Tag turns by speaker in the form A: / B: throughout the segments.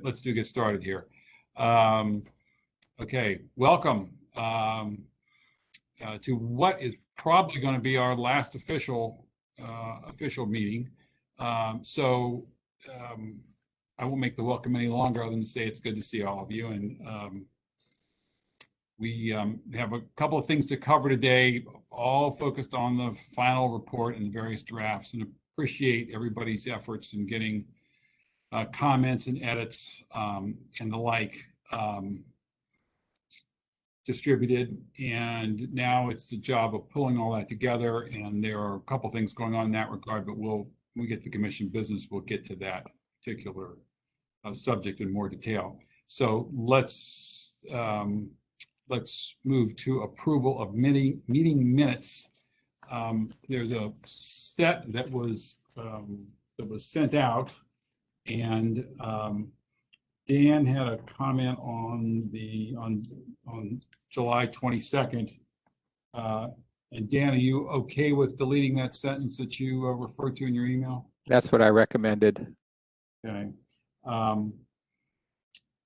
A: let's get started here. Okay, welcome to what is probably going to be our last official meeting. I won't make the welcome any longer other than to say it's good to see all of you. And we have a couple of things to cover today, all focused on the final report and the various drafts, and appreciate everybody's efforts in getting comments and edits and the like distributed. And now it's the job of pulling all that together. And there are a couple things going on in that regard, but when we get to commission business, we'll get to that particular subject in more detail. So let's move to approval of meeting minutes. There's a set that was sent out, and Dan had a comment on July 22nd. And Dan, are you okay with deleting that sentence that you referred to in your email?
B: That's what I recommended.
A: Okay.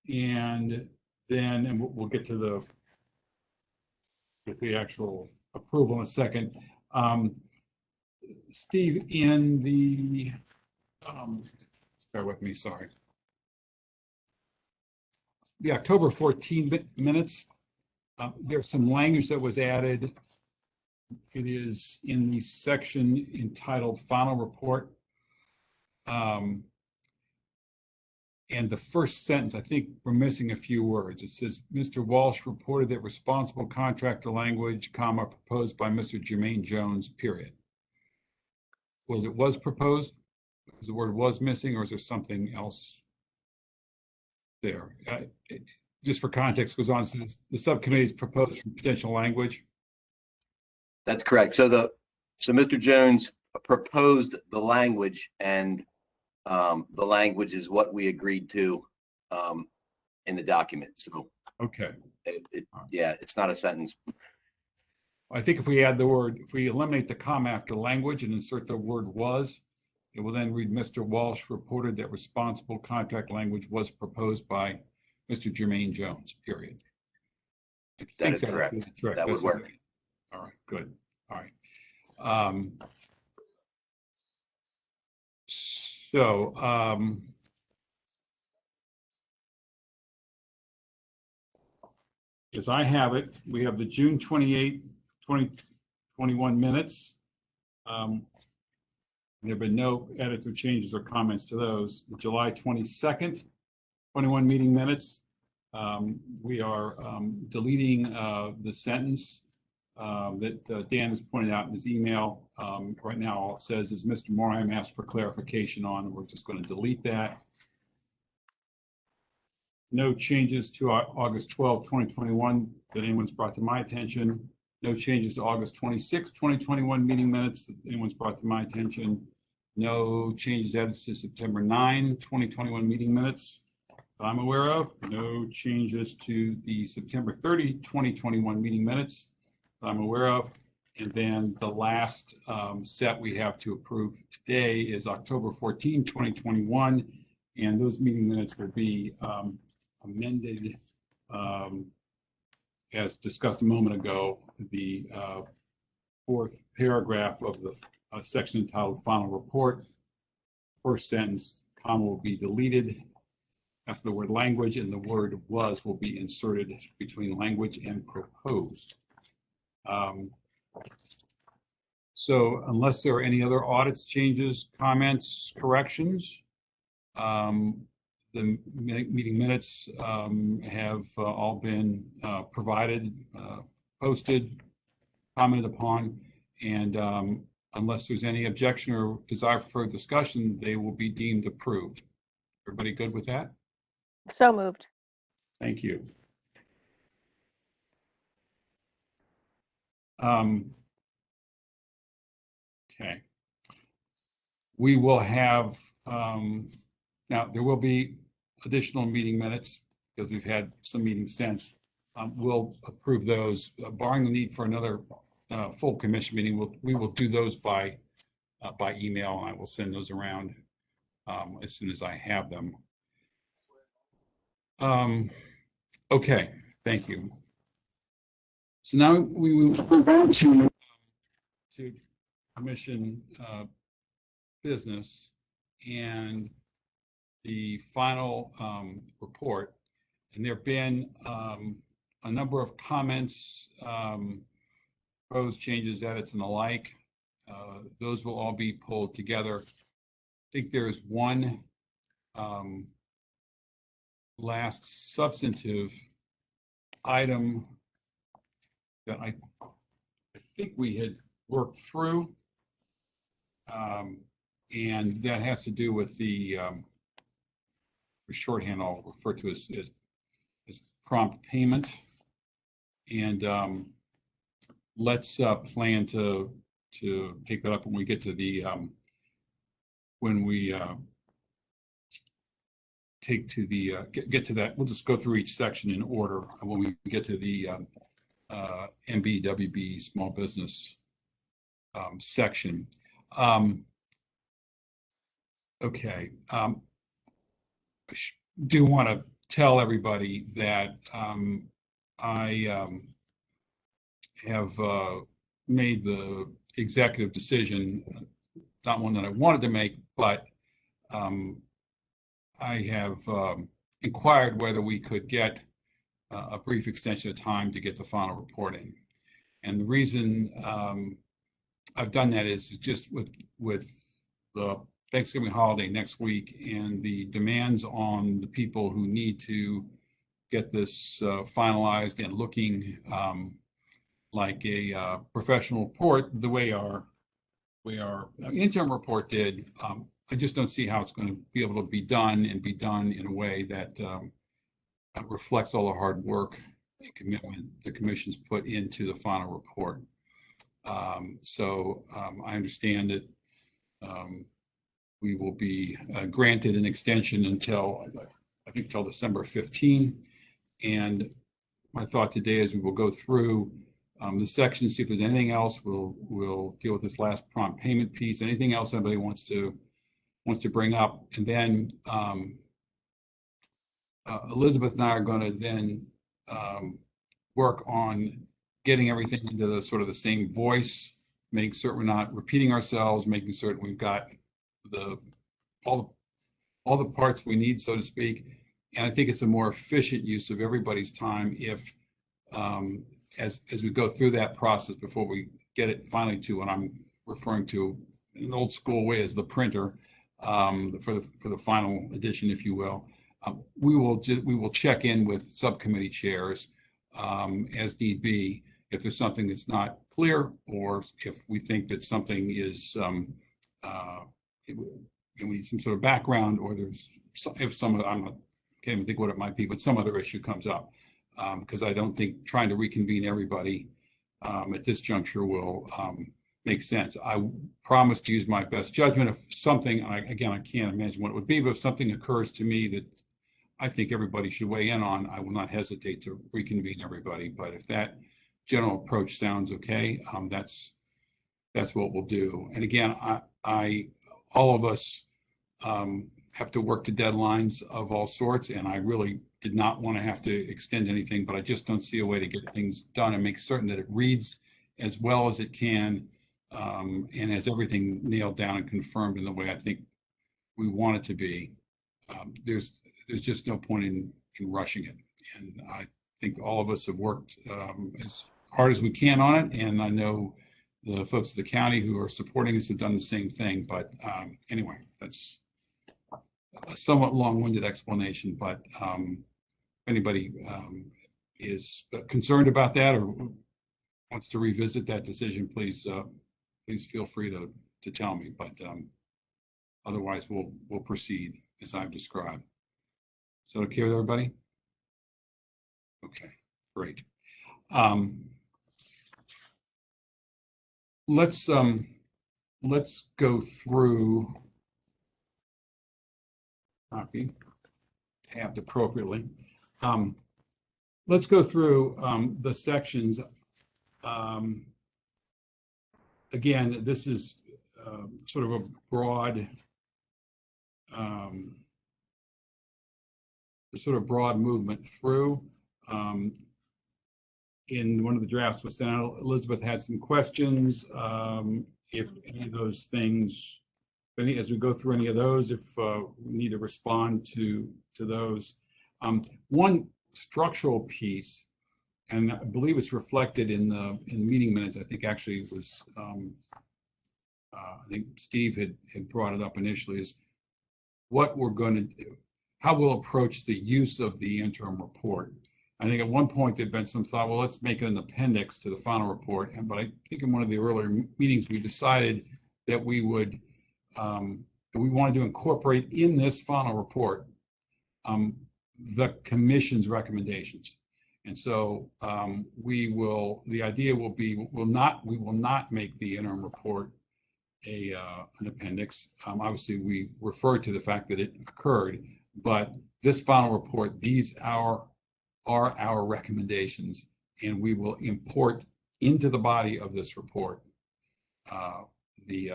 A: And then we'll get to the actual approval in a second. Steve, in the bear with me, sorry. The October 14 minutes, there's some language that was added. It is in the section entitled Final Report. And the first sentence, I think we're missing a few words. It says, Mr. Walsh reported that responsible contractor language, comma, proposed by Mr. Jermaine Jones, period. Was proposed? Is the word was missing, or is there something else there? Just for context, goes on, since the subcommittee's proposed potential language.
C: That's correct. So Mr. Jones proposed the language, and the language is what we agreed to in the document. So
A: okay,
C: yeah, it's not a sentence.
A: I think if we eliminate the comma after language and insert the word was, it will then read, Mr. Walsh reported that responsible contract language was proposed by Mr. Jermaine Jones, period.
C: That is correct. That would work.
A: All right, good. All right. As I have it, we have the June 28, 2021 minutes. There have been no edits or changes or comments to those. The July 22nd, 21 meeting minutes. We are deleting the sentence that Dan has pointed out in his email. Right now, all it says is Mr. Morhaim asked for clarification on. We're just going to delete that. No changes to August 12, 2021 that anyone's brought to my attention. No changes to August 26, 2021 meeting minutes that anyone's brought to my attention. No changes added to September 9, 2021 meeting minutes that I'm aware of. No changes to the September 30, 2021 meeting minutes that I'm aware of. And then the last set we have to approve today is October 14, 2021. And those meeting minutes will be amended as discussed a moment ago. The fourth paragraph of the section entitled Final Report, first sentence, comma will be deleted after the word language, and the word was will be inserted between language and proposed. So unless there are any other audits, changes, comments, corrections, the meeting minutes have all been provided, posted, commented upon, and unless there's any objection or desire for further discussion, they will be deemed approved. Everybody good with that?
D: So moved.
A: Thank you. Okay. We will have, now there will be additional meeting minutes because we've had some meetings since. We'll approve those, barring the need for another full commission meeting. We will do those by email, and I will send those around as soon as I have them. Okay, thank you. So now we will move on to commission business and the final report. And there have been a number of comments, proposed changes, edits, and the like. Those will all be pulled together. I think there is one last substantive item that I think we had worked through. And that has to do with the shorthand I'll refer to as prompt payment. And let's plan to take that up when we get to the get to that. We'll just go through each section in order when we get to the MBWB small business section. Okay. I do want to tell everybody that I have made the executive decision, not one that I wanted to make, but I have inquired whether we could get a brief extension of time to get the final report in. And the reason I've done that is just with the Thanksgiving holiday next week and the demands on the people who need to get this finalized and looking like a professional report, the way our interim report did. I just don't see how it's going to be able to be done in a way that reflects all the hard work and commitment the commission's put into the final report. So I understand that we will be granted an extension until, I think, till December 15. And my thought today is we will go through the section, see if there's anything else. We'll deal with this last prompt payment piece. Anything else anybody wants to bring up, and then Elisabeth and I are going to then work on getting everything into the sort of the same voice, making certain we're not repeating ourselves, making certain we've got all the parts we need, so to speak. And I think it's a more efficient use of everybody's time if as we go through that process before we get it finally to what I'm referring to in an old school way as the printer for the final edition, if you will. We will check in with subcommittee chairs as need be if there's something that's not clear, or if we think that something is we need some sort of background, or there's can't even think what it might be, but some other issue comes up, because I don't think trying to reconvene everybody at this juncture will make sense. I promise to use my best judgment. If something, again, I can't imagine what it would be, but if something occurs to me that I think everybody should weigh in on, I will not hesitate to reconvene everybody. But if that general approach sounds okay, that's what we'll do. And again, all of us have to work to deadlines of all sorts, and I really did not want to have to extend anything, but I just don't see a way to get things done and make certain that it reads as well as it can, and has everything nailed down and confirmed in the way I think we want it to be. There's just no point in rushing it, and I think all of us have worked as hard as we can on it, and I know the folks at the county who are supporting us have done the same thing. But anyway, that's a somewhat long-winded explanation, but if anybody is concerned about that or wants to revisit that decision, please feel free to tell me. But otherwise, we'll proceed as I've described. Is that okay with everybody? Okay, great. Let's go through. Copy, tabbed appropriately. Let's go through the sections. Again, this is sort of a broad sort of broad movement through. In one of the drafts was sent out, Elisabeth had some questions. If any of those things, as we go through any of those, if we need to respond to those. One structural piece, and I believe it's reflected in the meeting minutes. I think actually it was, I think Steve had brought it up initially, is what we're going to do, how we'll approach the use of the interim report. I think at one point there'd been some thought, well, let's make it an appendix to the final report. But I think in one of the earlier meetings, we decided that we would, that we wanted to incorporate in this final report the commission's recommendations. And so the idea will be, we will not make the interim report an appendix. Obviously, we refer to the fact that it occurred, but this final report, these are our recommendations, and we will import into the body of this report the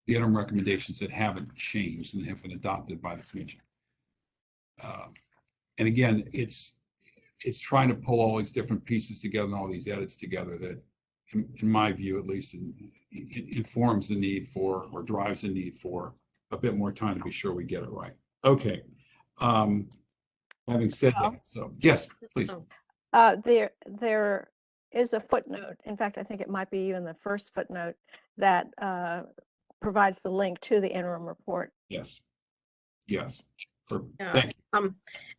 A: interim recommendations that haven't changed and have been adopted by the commission. And again, it's trying to pull all these different pieces together and all these edits together that, in my view, at least, informs the need for, or drives the need for, a bit more time to be sure we get it right. Okay. Having said that, so yes, please.
D: There is a footnote. In fact, I think it might be even the first footnote that provides the link to the interim report.
A: Yes. Yes. Perfect.
E: Yeah.
A: Thank you.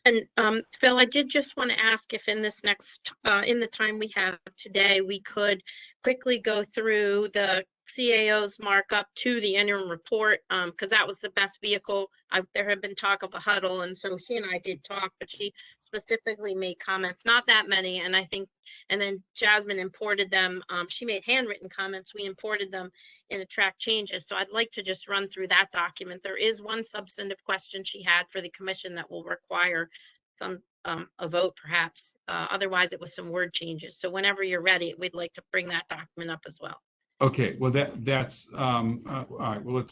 E: And Phil, I did just want to ask if in this next, in the time we have today, we could quickly go through the CAO's markup to the interim report, because that was the best vehicle. There had been talk of a huddle, and so she and I did talk, but she specifically made comments, not that many, and I think, and then Jasmine imported them. She made handwritten comments. We imported them in the track changes. So I'd like to just run through that document. There is one substantive question she had for the commission that will require some a vote perhaps. Otherwise, it was some word changes. So whenever you're ready, we'd like to bring that document up as well.
A: Okay, well, that's all right. Well,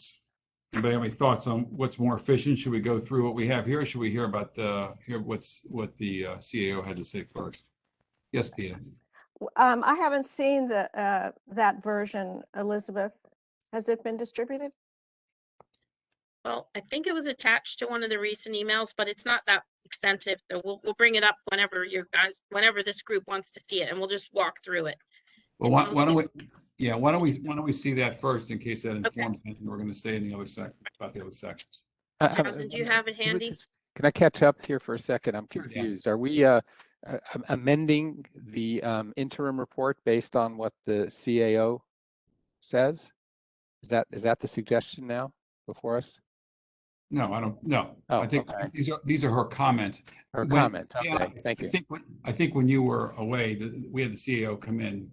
A: anybody have any thoughts on what's more efficient? Should we go through what we have here, or should we hear about hear what the CAO had to say first? Yes, Peta.
D: I haven't seen that version, Elisabeth. Has it been distributed?
E: Well, I think it was attached to one of the recent emails, but it's not that extensive. So we'll bring it up whenever whenever this group wants to see it, and we'll just walk through it.
A: Well, why don't we? Yeah, why don't we see that first, in case that informs anything we're going to say in the other about the other sections.
E: Jasmine, do you have it handy?
B: Can I catch up here for a second? I'm
A: Sure, Dan.
B: confused. Are we amending the interim report based on what the CAO says? Is that the suggestion now before us?
A: No, I don't. No,
B: Oh,
A: I think
B: okay.
A: these are her comments.
B: Her comments. Okay,
A: Yeah,
B: thank you.
A: I think when you were away, we had the CAO come in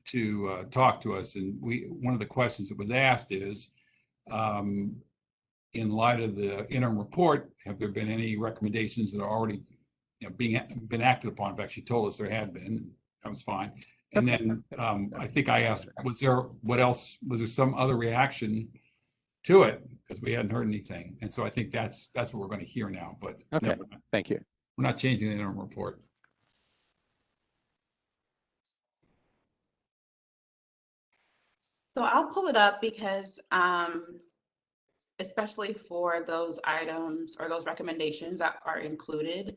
A: to talk to us, and one of the questions that was asked is, in light of the interim report, have there been any recommendations that are already, been acted upon? In fact, she told us there had been. That was fine. And then I think I asked, was there some other reaction to it, because we hadn't heard anything. And so I think that's what we're going to hear now. But
B: Okay,
A: no,
B: thank you.
A: we're not changing the interim report.
F: So I'll pull it up because especially for those items or those recommendations that are included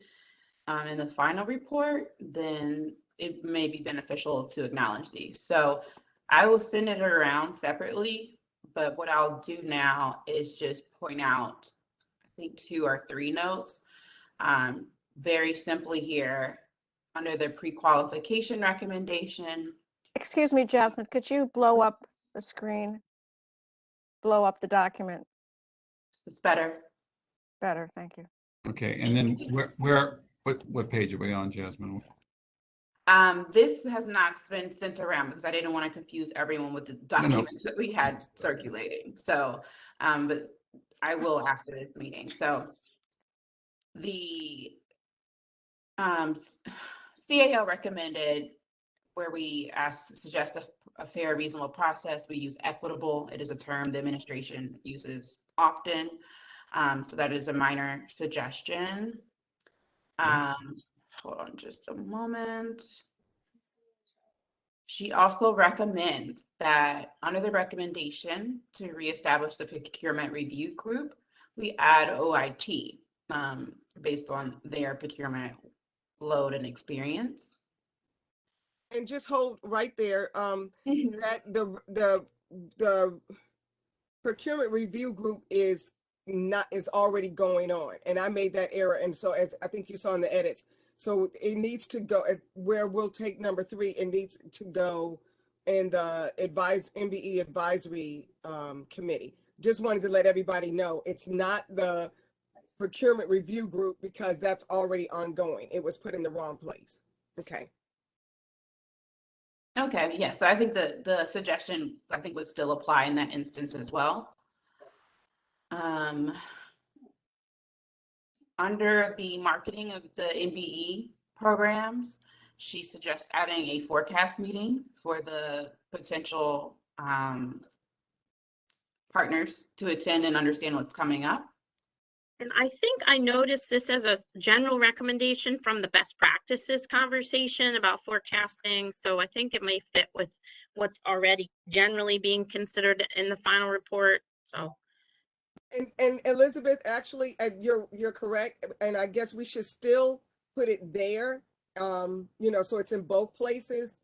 F: in the final report, then it may be beneficial to acknowledge these. So I will send it around separately, but what I'll do now is just point out, I think 2 or 3 notes. Very simply here, under the pre-qualification recommendation.
D: Excuse me, Jasmine, could you blow up the screen? Blow up the document.
F: It's better.
D: Better, thank you.
A: Okay, and then what page are we on, Jasmine?
F: This has not been sent around because I didn't want to confuse everyone with the documents that we had circulating. So, but I will after this meeting. So the CAO recommended, where we suggest a fair, reasonable process. We use equitable. It is a term the administration uses often. So that is a minor suggestion. Hold on just a moment. She also recommends that under the recommendation to reestablish the procurement review group, we add OIT based on their procurement load and experience.
G: And just hold right there,
F: Mhm.
G: that the procurement review group is already going on, and I made that error, and so as I think you saw in the edits, so it needs to go as where we'll take number 3, it needs to go in the Mbe Advisory Committee. Just wanted to let everybody know it's not the procurement review group because that's already ongoing. It was put in the wrong place. Okay.
F: Okay, yeah, so I think the suggestion, I think, would still apply in that instance as well. Under the marketing of the MBE programs, she suggests adding a forecast meeting for the potential partners to attend and understand what's coming up.
E: And I think I noticed this as a general recommendation from the best practices conversation about forecasting. So I think it may fit with what's already generally being considered in the final report. So
G: And Elizabeth, actually, you're correct, and I guess we should still put it there, so it's in both places,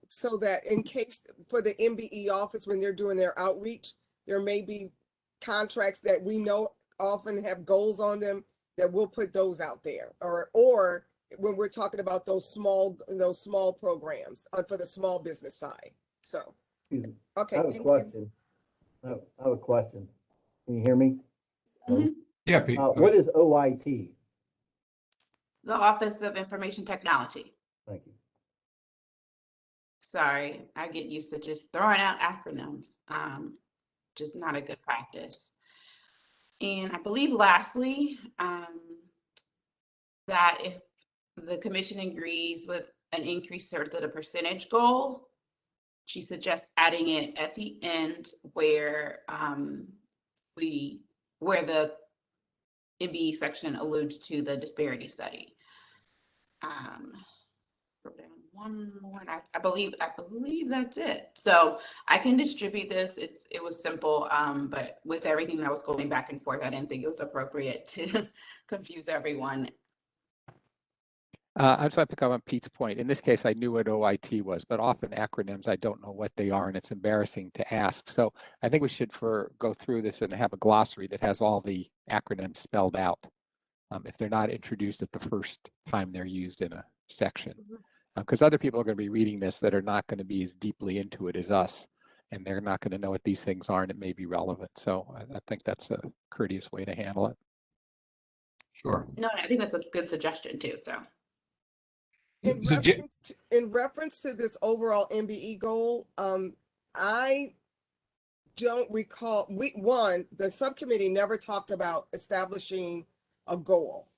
G: so that in case for the MBE office, when they're doing their outreach, there may be contracts that we know often have goals on them, that we'll put those out there, or when we're talking about those small programs for the small business side. So,
H: Excuse me.
G: okay.
H: I have a question. I have a question. Can you hear me?
F: Mhm.
A: Yeah, Pete.
H: What is OIT?
F: The Office of Information Technology.
H: Thank you.
F: Sorry, I get used to just throwing out acronyms. Just not a good practice. And I believe lastly, that if the commission agrees with an increase to the percentage goal, she suggests adding it at the end where where the MBE section alludes to the disparity study. Wrote down one more, and I believe that's it. So I can distribute this. It was simple, but with everything that was going back and forth, I didn't think it was appropriate to confuse everyone.
B: I just want to pick up on Pete's point. In this case, I knew what OIT was, but often acronyms, I don't know what they are, and it's embarrassing to ask. So I think we should go through this and have a glossary that has all the acronyms spelled out, if they're not introduced at the first time they're used in a section. Because other people are going to be reading this that are not going to be as deeply into it as us, and they're not going to know what these things are, and it may be relevant. So I think that's a courteous way to handle it.
A: Sure.
F: No, I think that's a good suggestion too. So.
G: In reference to this overall MBE goal, I don't recall, the subcommittee never talked about establishing a goal.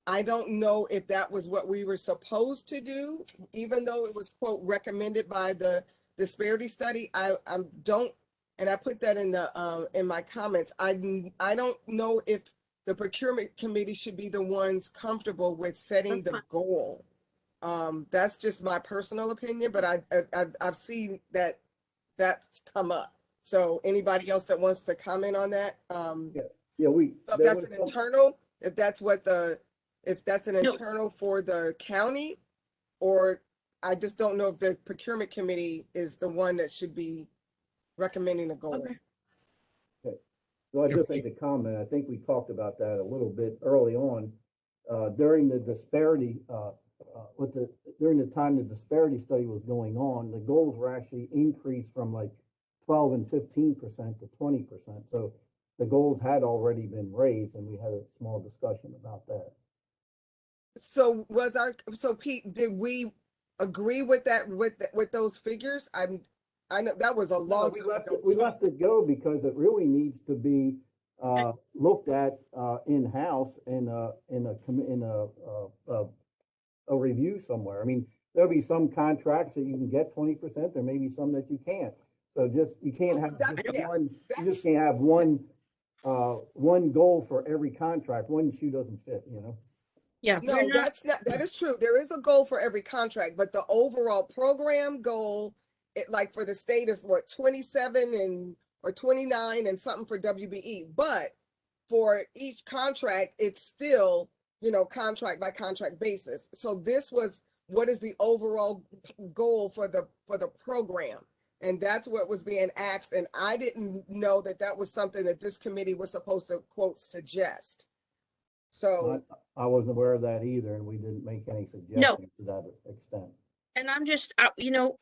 G: I don't know if that was what we were supposed to do, even though it was, quote, recommended by the disparity study. I don't, and I put that in my comments. I don't know if the procurement committee should be the ones comfortable with setting the goal. That's just my personal opinion, but I've seen that that's come up. So anybody else that wants to comment on that? If that's an internal, if that's an internal for the county, or I just don't know if the procurement committee is the one that should be recommending a goal.
H: Okay. Well, I just like to comment. I think we talked about that a little bit early on during the disparity. During the time the disparity study was going on, the goals were actually increased from like 12 and 15% to 20%. So the goals had already been raised, and we had a small discussion about that.
G: So Pete, did we agree with that with those figures? I know that was a long time ago.
H: We left it go because it really needs to be looked at in-house in a review somewhere. I mean, there'll be some contracts that you can get 20%. There may be some that you can't. So you can't have one. You just can't have one one goal for every contract, one shoe doesn't fit, you know?
E: Yeah,
G: No,
E: we're not,
G: that's not, that is true. There is a goal for every contract, but the overall program goal, it like for the state is what, 27 and, or 29 and something for WBE. But for each contract, it's still, you know, contract by contract basis. So this was, what is the overall goal for the program? And that's what was being asked. And I didn't know that that was something that this committee was supposed to, quote, suggest. So.
H: I wasn't aware of that either, and we didn't make any suggestions to that extent.
E: and I'm just, you know,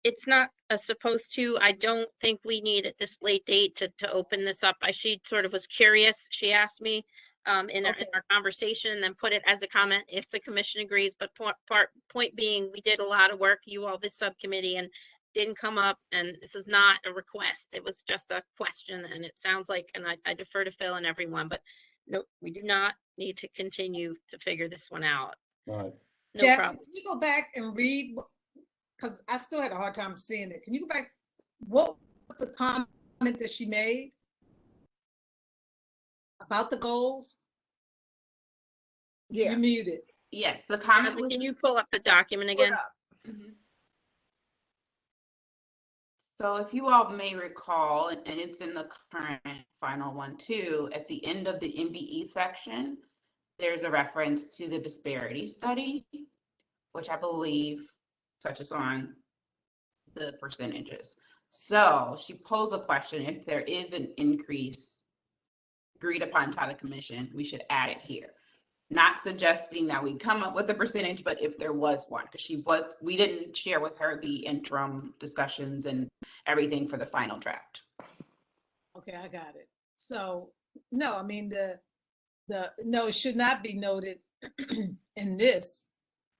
E: it's not supposed to, I don't think we need at this late date to open this up. She sort of was curious. She asked me in
G: Okay.
E: our conversation and then put it as a comment if the commission agrees. But point being, we did a lot of work, you all, this subcommittee, and didn't come up. And this is not a request. It was just a question. And it sounds like, and I defer to Phil and everyone, but no, we do not need to continue to figure this one out.
H: All right.
E: No
I: Jasmine,
E: problem.
I: can you go back and read, because I still had a hard time seeing it. Can you go back? What was the comment that she made about the goals?
G: Yeah.
I: You're muted.
F: Yes, the comment
E: Jasmine,
F: was.
E: can you pull up the document
G: Put
E: again?
G: up.
F: Mhm. So if you all may recall, and it's in the current final one too, at the end of the MBE section, there's a reference to the disparity study, which I believe touches on the percentages. So she posed a question, if there is an increase agreed upon by the commission, we should add it here. Not suggesting that we come up with a percentage, but if there was one, because we didn't share with her the interim discussions and everything for the final draft.
I: Okay, I got it. So, no, I mean, no, it should not be noted in this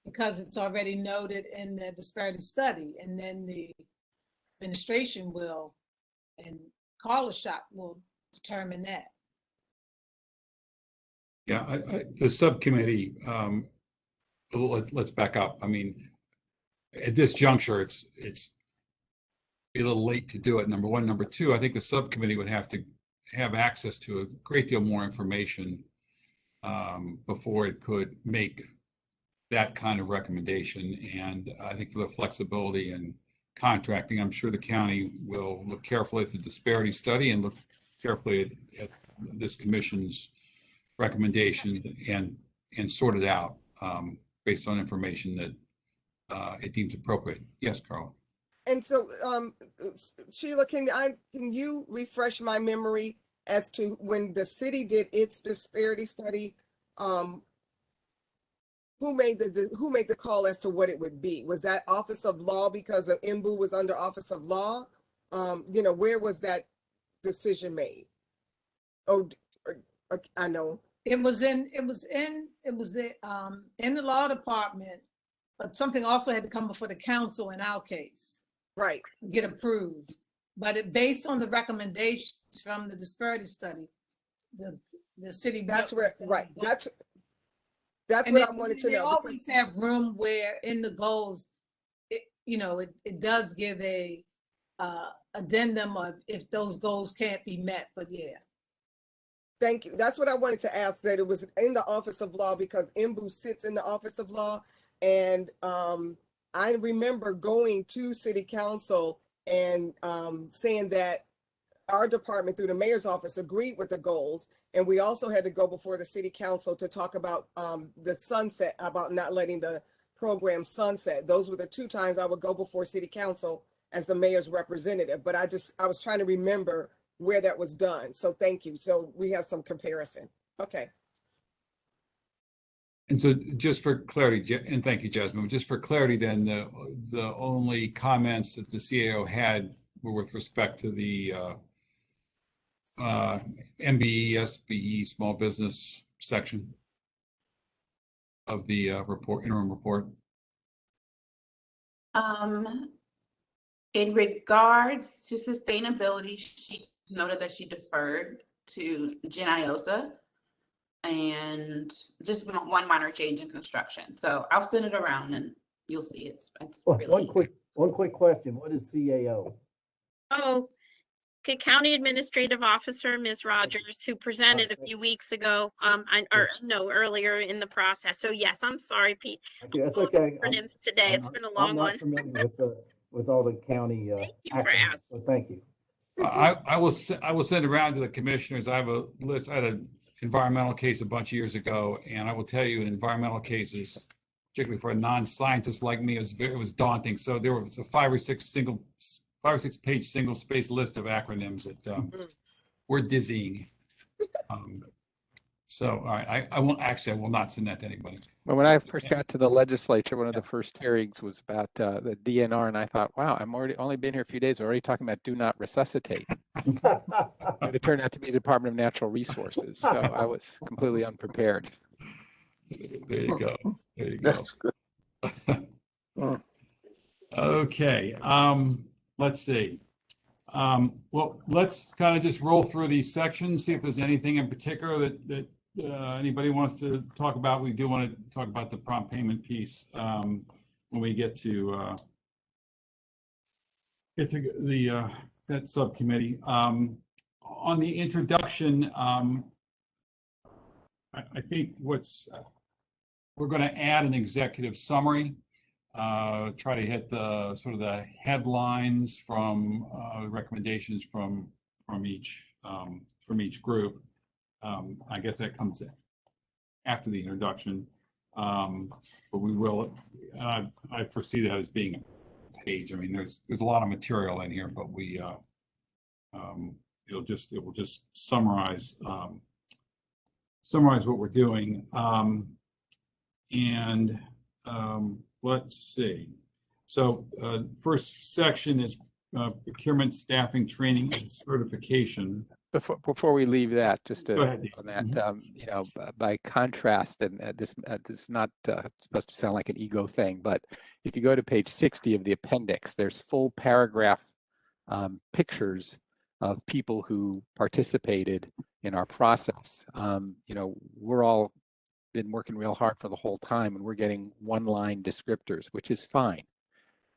I: because it's already noted in the disparity study, and then the administration will, and Carla shop will determine that.
A: Yeah, the subcommittee, let's back up. I mean, at this juncture, it's a little late to do it, number one. Number two, I think the subcommittee would have to have access to a great deal more information before it could make that kind of recommendation. And I think for the flexibility and contracting, I'm sure the county will look carefully at the disparity study and look carefully at this commission's recommendation and sort it out based on information that it deems appropriate. Yes, Carl.
G: And so, Sheila, can you refresh my memory as to when the city did its disparity study? Who made the call as to what it would be? Was that Office of Law because of Mbe was under Office of Law? You know, where was that decision made? Oh, I know.
I: It was in the law department, but something also had to come before the council in our case.
G: Right.
I: Get approved. But it based on the recommendations from the disparity study, the city.
G: That's where, right. That's what I wanted to know.
I: They always have room where in the goals, it does give a addendum of if those goals can't be met, but yeah.
G: Thank you. That's what I wanted to ask, that it was in the Office of Law because Mbe sits in the Office of Law. And I remember going to City Council and saying that our department through the mayor's office agreed with the goals. And we also had to go before the City Council to talk about the sunset, about not letting the program sunset. Those were the two times I would go before City Council as the mayor's representative. But I was trying to remember where that was done. So thank you. So we have some comparison. Okay.
A: And so just for clarity, and thank you, Jasmine, just for clarity, then the only comments that the CAO had were with respect to the MBE, SBE, small business section of the interim report.
F: In regards to sustainability, she noted that she deferred to Jen Iosa and just one minor change in construction. So I'll send it around and you'll see it's
H: Well,
F: really.
H: one quick question. What is CAO?
E: Oh, County Administrative Officer, Ms. Rogers, who presented a few weeks ago, earlier in the process. So yes, I'm sorry, Pete.
H: Okay, that's okay.
E: Today, it's been a long
H: I'm
E: one.
H: not familiar with all the county
E: Thank you for
H: acronyms,
E: asking.
H: but thank you.
A: I will send around to the commissioners. I have a list. I had an environmental case a bunch of years ago, and I will tell you in environmental cases, particularly for a non-scientist like me, it was daunting. So there was a 5 or 6 page single space list of acronyms that were dizzying. So, all right, I will not send that to anybody.
B: Well, when I first got to the legislature, one of the first hearings was about the DNR, and I thought, wow, I'm only been here a few days, already talking about do not resuscitate. But it turned out to be the Department of Natural Resources, so I was completely unprepared.
A: There you go. There you go.
J: That's good.
A: Okay, let's see. Well, let's kind of just roll through these sections, see if there's anything in particular that anybody wants to talk about. We do want to talk about the prompt payment piece when we get to that subcommittee. On the introduction, I think we're going to add an executive summary. Try to hit the sort of the headlines from recommendations from each group. I guess that comes after the introduction, but we will. I foresee that as being a page. I mean, there's a lot of material in here, but it will just summarize what we're doing, and. Let's see. So first section is procurement, staffing, training, and certification.
B: Before we leave that, just
A: Go ahead,
B: on that, you know, by contrast, and this is not supposed to sound like an ego thing, but if you go to page 60 of the appendix, there's full paragraph pictures of people who participated in our process. You know, we're all been working real hard for the whole time, and we're getting one-line descriptors, which is fine.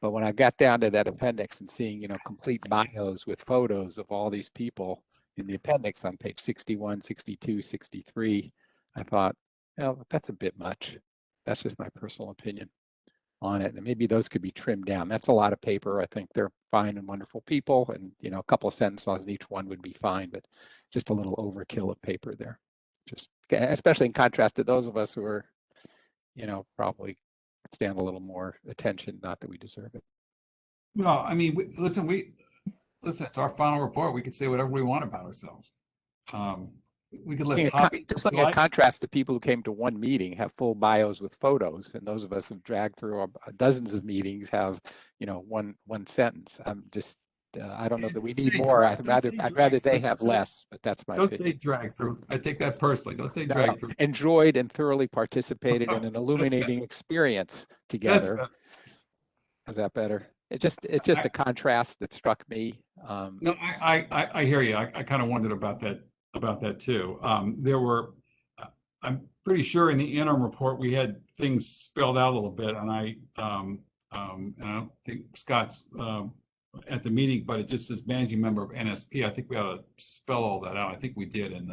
B: But when I got down to that appendix and seeing, you know, complete bios with photos of all these people in the appendix on page 61, 62, 63, I thought, well, that's a bit much. That's just my personal opinion on it. And maybe those could be trimmed down. That's a lot of paper. I think they're fine and wonderful people. And, you know, a couple of sentences on each one would be fine, but just a little overkill of paper there. Just especially in contrast to those of us who are, you know, probably stand a little more attention, not that we deserve it.
A: Well, I mean, listen, it's our final report. We can say whatever we want about ourselves. We could list hobbies.
B: Just like a contrast to people who came to one meeting have full bios with photos, and those of us who've dragged through dozens of meetings have, you know, one sentence. I'm just, I don't know that we need more. I'd rather they have less, but that's my opinion.
A: Don't say drag through. I take that personally. Don't say drag through.
B: Enjoyed and thoroughly participated in an illuminating experience together. Is that better? It's just a contrast that struck me.
A: No, I hear you. I kind of wondered about that too. There were, I'm pretty sure in the interim report we had things spelled out a little bit, and I don't think Scott's at the meeting, but it just says managing member of NSP. I think we ought to spell all that out. I think we did, and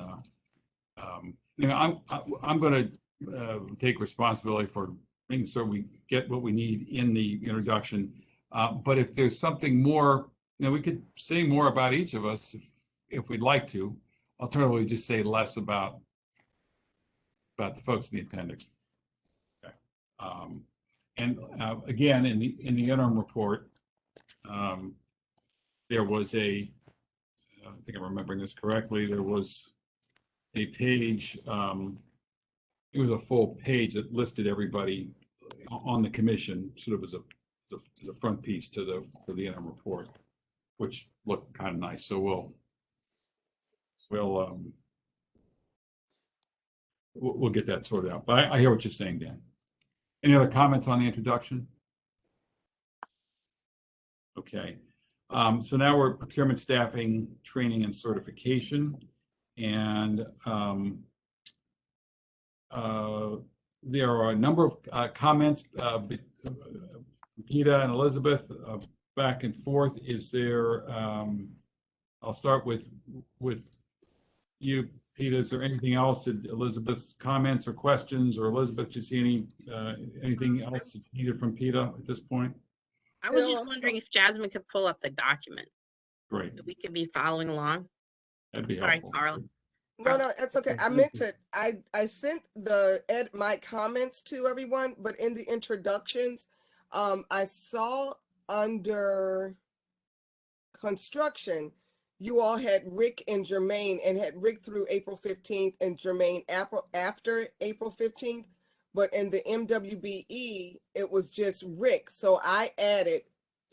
A: you know, I'm going to take responsibility for making sure we get what we need in the introduction. But if there's something more, you know, we could say more about each of us if we'd like to. Alternatively, just say less about the folks in the appendix. Okay. And again, in the interim report, there was I think I'm remembering this correctly, there was a page, it was a full page that listed everybody on the commission, sort of as a front piece to the interim report, which looked kind of nice. So we'll get that sorted out. But I hear what you're saying, Dan. Any other comments on the introduction? Okay. So now we're procurement, staffing, training, and certification. And there are a number of comments, Peta and Elisabeth, back and forth. Is there I'll start with you, Peta. Is there anything else? Did Elisabeth's comments or questions, or Elisabeth, do you see anything else that you needed from Peta at this point?
E: I was
G: No,
E: just wondering if Jasmine could pull up the document
A: Great,
E: so we could be following along.
A: that'd be
E: Sorry,
A: helpful.
E: Carla.
G: No, it's okay. I
A: Thank
G: meant
A: you.
G: to, I sent my comments to everyone, but in the introductions, I saw under construction, you all had Rick and Jermaine, and had Rick through April 15th and Jermaine after April 15th. But in the MWBE, it was just Rick. So I added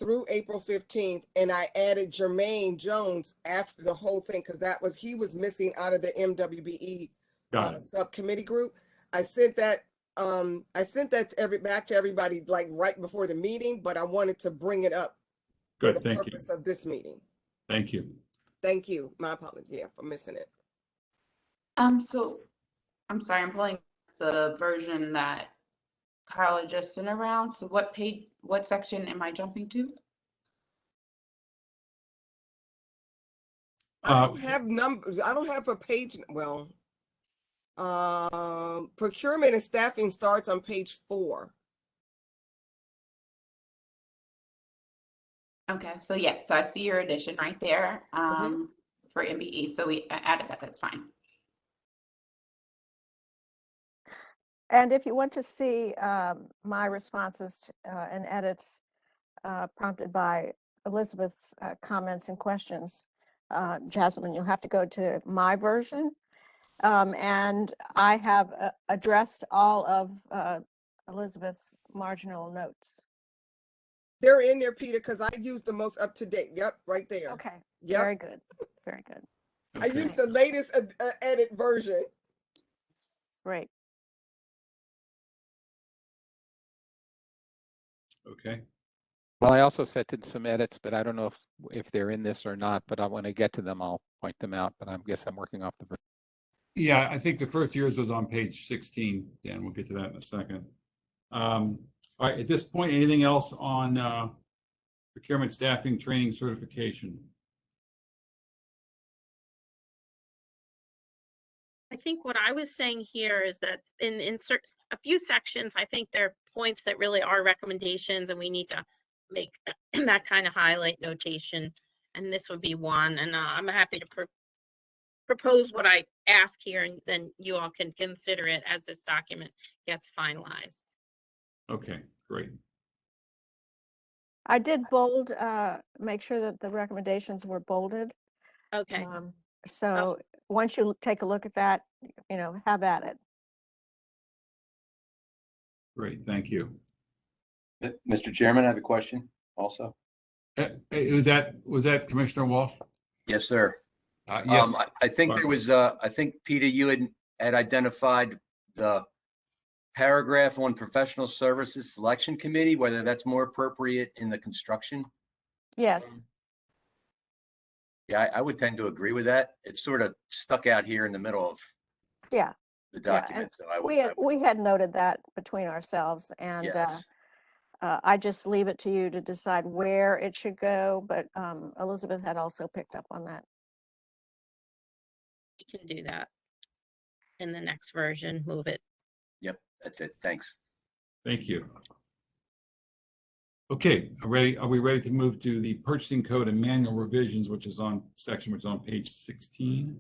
G: through April 15th, and I added Jermaine Jones after the whole thing, because he was missing out of the MWBE
A: Got it.
G: subcommittee group. I sent that back to everybody like right before the meeting, but I wanted to bring it up for the
A: Good, thank you.
G: purpose of this meeting.
A: Thank you.
G: Thank you. My apology for missing it.
F: So I'm sorry, I'm pulling the version that Carla just sent around. So what page, what section am I jumping to?
G: I don't have numbers. I don't have a page. Well, procurement and staffing starts on page 4.
F: Okay, so yes, so I see your addition right there
G: Mhm.
F: for MBE. So I added that, that's fine.
D: And if you want to see my responses and edits prompted by Elisabeth's comments and questions, Jasmine, you'll have to go to my version. And I have addressed all of Elisabeth's marginal notes.
G: They're in there, Peter, because I used the most up to date. Yep, right there.
D: Okay,
G: Yep.
D: very good, very good.
G: I used the latest edit version.
D: Great.
A: Okay.
B: Well, I also sent in some edits, but I don't know if they're in this or not, but when I get to them, I'll point them out, but I guess I'm working off the.
A: Yeah, I think the first years was on page 16, Dan. We'll get to that in a second. All right, at this point, anything else on procurement, staffing, training, certification?
E: I think what I was saying here is that in a few sections, I think there are points that really are recommendations, and we need to make that kind of highlight notation. And this would be one. And I'm happy to propose what I ask here, and then you all can consider it as this document gets finalized.
A: Okay, great.
D: I did bold, make sure that the recommendations were bolded.
E: Okay.
D: So once you take a look at that, have at it.
A: Great, thank you.
C: Mr. Chairman, I have a question also.
A: Was that Commissioner Walsh?
C: Yes, sir.
A: Yes.
C: I think there was, I think, Peter, you had identified the paragraph on professional services selection committee, whether that's more appropriate in the construction.
D: Yes.
C: Yeah, I would tend to agree with that. It's sort of stuck out here in the middle of
D: Yeah.
C: the document. So
D: We had noted that between ourselves, and
C: yes.
D: I just leave it to you to decide where it should go. But Elisabeth had also picked up on that.
E: You can do that in the next version, move it.
C: Yep, that's it. Thanks.
A: Thank you. Okay, are we ready to move to the purchasing code and manual revisions, which is on page 16?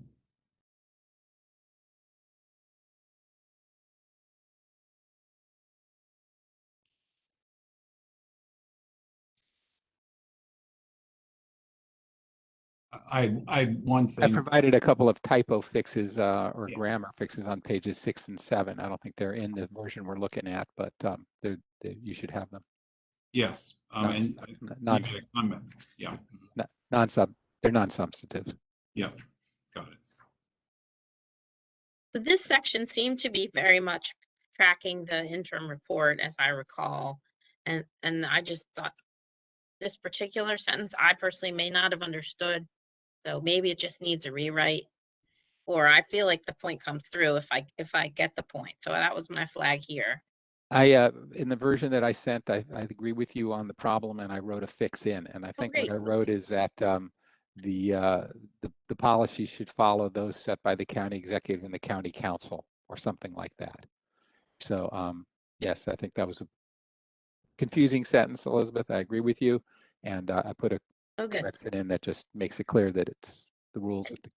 A: One thing.
B: I provided a couple of typo fixes or
A: Yeah.
B: grammar fixes on pages 6 and 7. I don't think they're in the version we're looking at, but you should have them.
A: Yes. And
B: Non,
A: you made a comment. Yeah.
B: they're non-substantive.
A: Yeah. Got it.
E: So this section seemed to be very much tracking the interim report, as I recall. And I just thought this particular sentence, I personally may not have understood. So maybe it just needs a rewrite, or I feel like the point comes through if I get the point. So that was my flag here.
B: In the version that I sent, I agree with you on the problem, and I wrote a fix in. And I think what I wrote is that the policy should follow those set by the county executive and the county council or something like that. So yes, I think that was a confusing sentence, Elizabeth. I agree with you. And I put a
E: Okay.
B: correction in that just makes it clear that it's the rules of the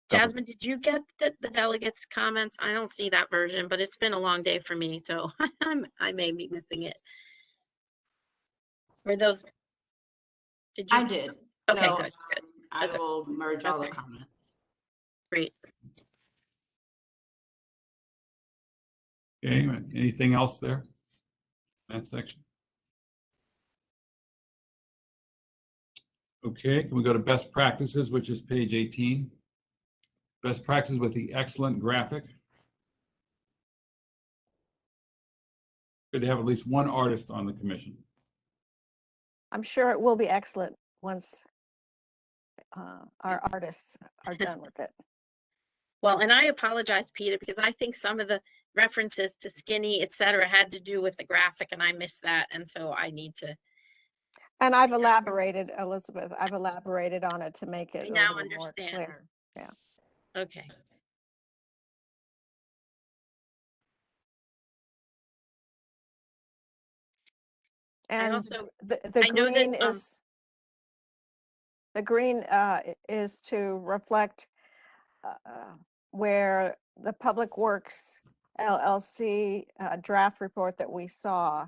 B: government.
E: Jasmine, did you get the delegates' comments? I don't see that version, but it's been a long day for me, so I may be missing it. Were those? Did you?
F: I did.
E: Okay,
F: So,
E: good.
F: I
E: Okay.
F: will merge all the
E: Okay.
F: comments.
E: Great.
A: Okay, anything else there? That section? Okay, can we go to best practices, which is page 18? Best practices with the excellent graphic. Good to have at least one artist on the commission.
D: I'm sure it will be excellent once our artists are done with it.
E: Well, and I apologize, Peter, because I think some of the references to skinny, et cetera, had to do with the graphic and I missed that. And so I need to.
D: And I've elaborated, Elizabeth, I've elaborated on it to make it
E: I
D: a
E: now
D: little more
E: understand.
D: clear. Yeah.
E: Okay.
D: And
E: also-
D: the
E: I know that,
D: green is, the green is to reflect where the Public Works LLC draft report that we saw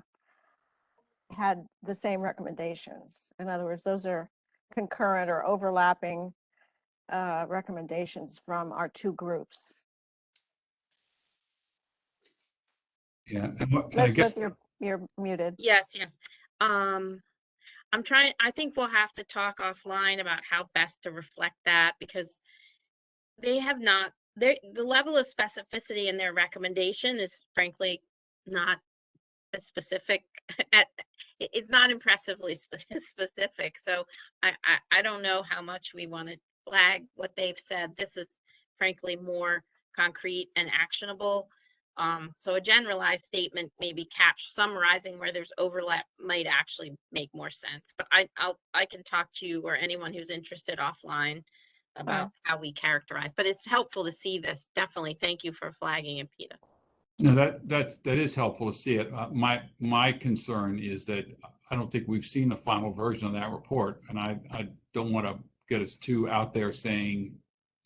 D: had the same recommendations. In other words, those are concurrent or overlapping recommendations from our two groups.
A: Yeah, and I guess
D: Elizabeth, you're muted.
E: Yes, yes. I think we'll have to talk offline about how best to reflect that because they have not, the level of specificity in their recommendation is frankly not as specific. It's not impressively specific. So I don't know how much we want to flag what they've said. This is frankly more concrete and actionable. So a generalized statement, maybe catch summarizing where there's overlap might actually make more sense. But I can talk to you or anyone who's interested offline about how we characterize. But it's helpful to see this. Definitely, thank you for flagging it, Peter.
A: no, that is helpful to see it. My concern is that I don't think we've seen the final version of that report, and I don't want to get us too out there saying,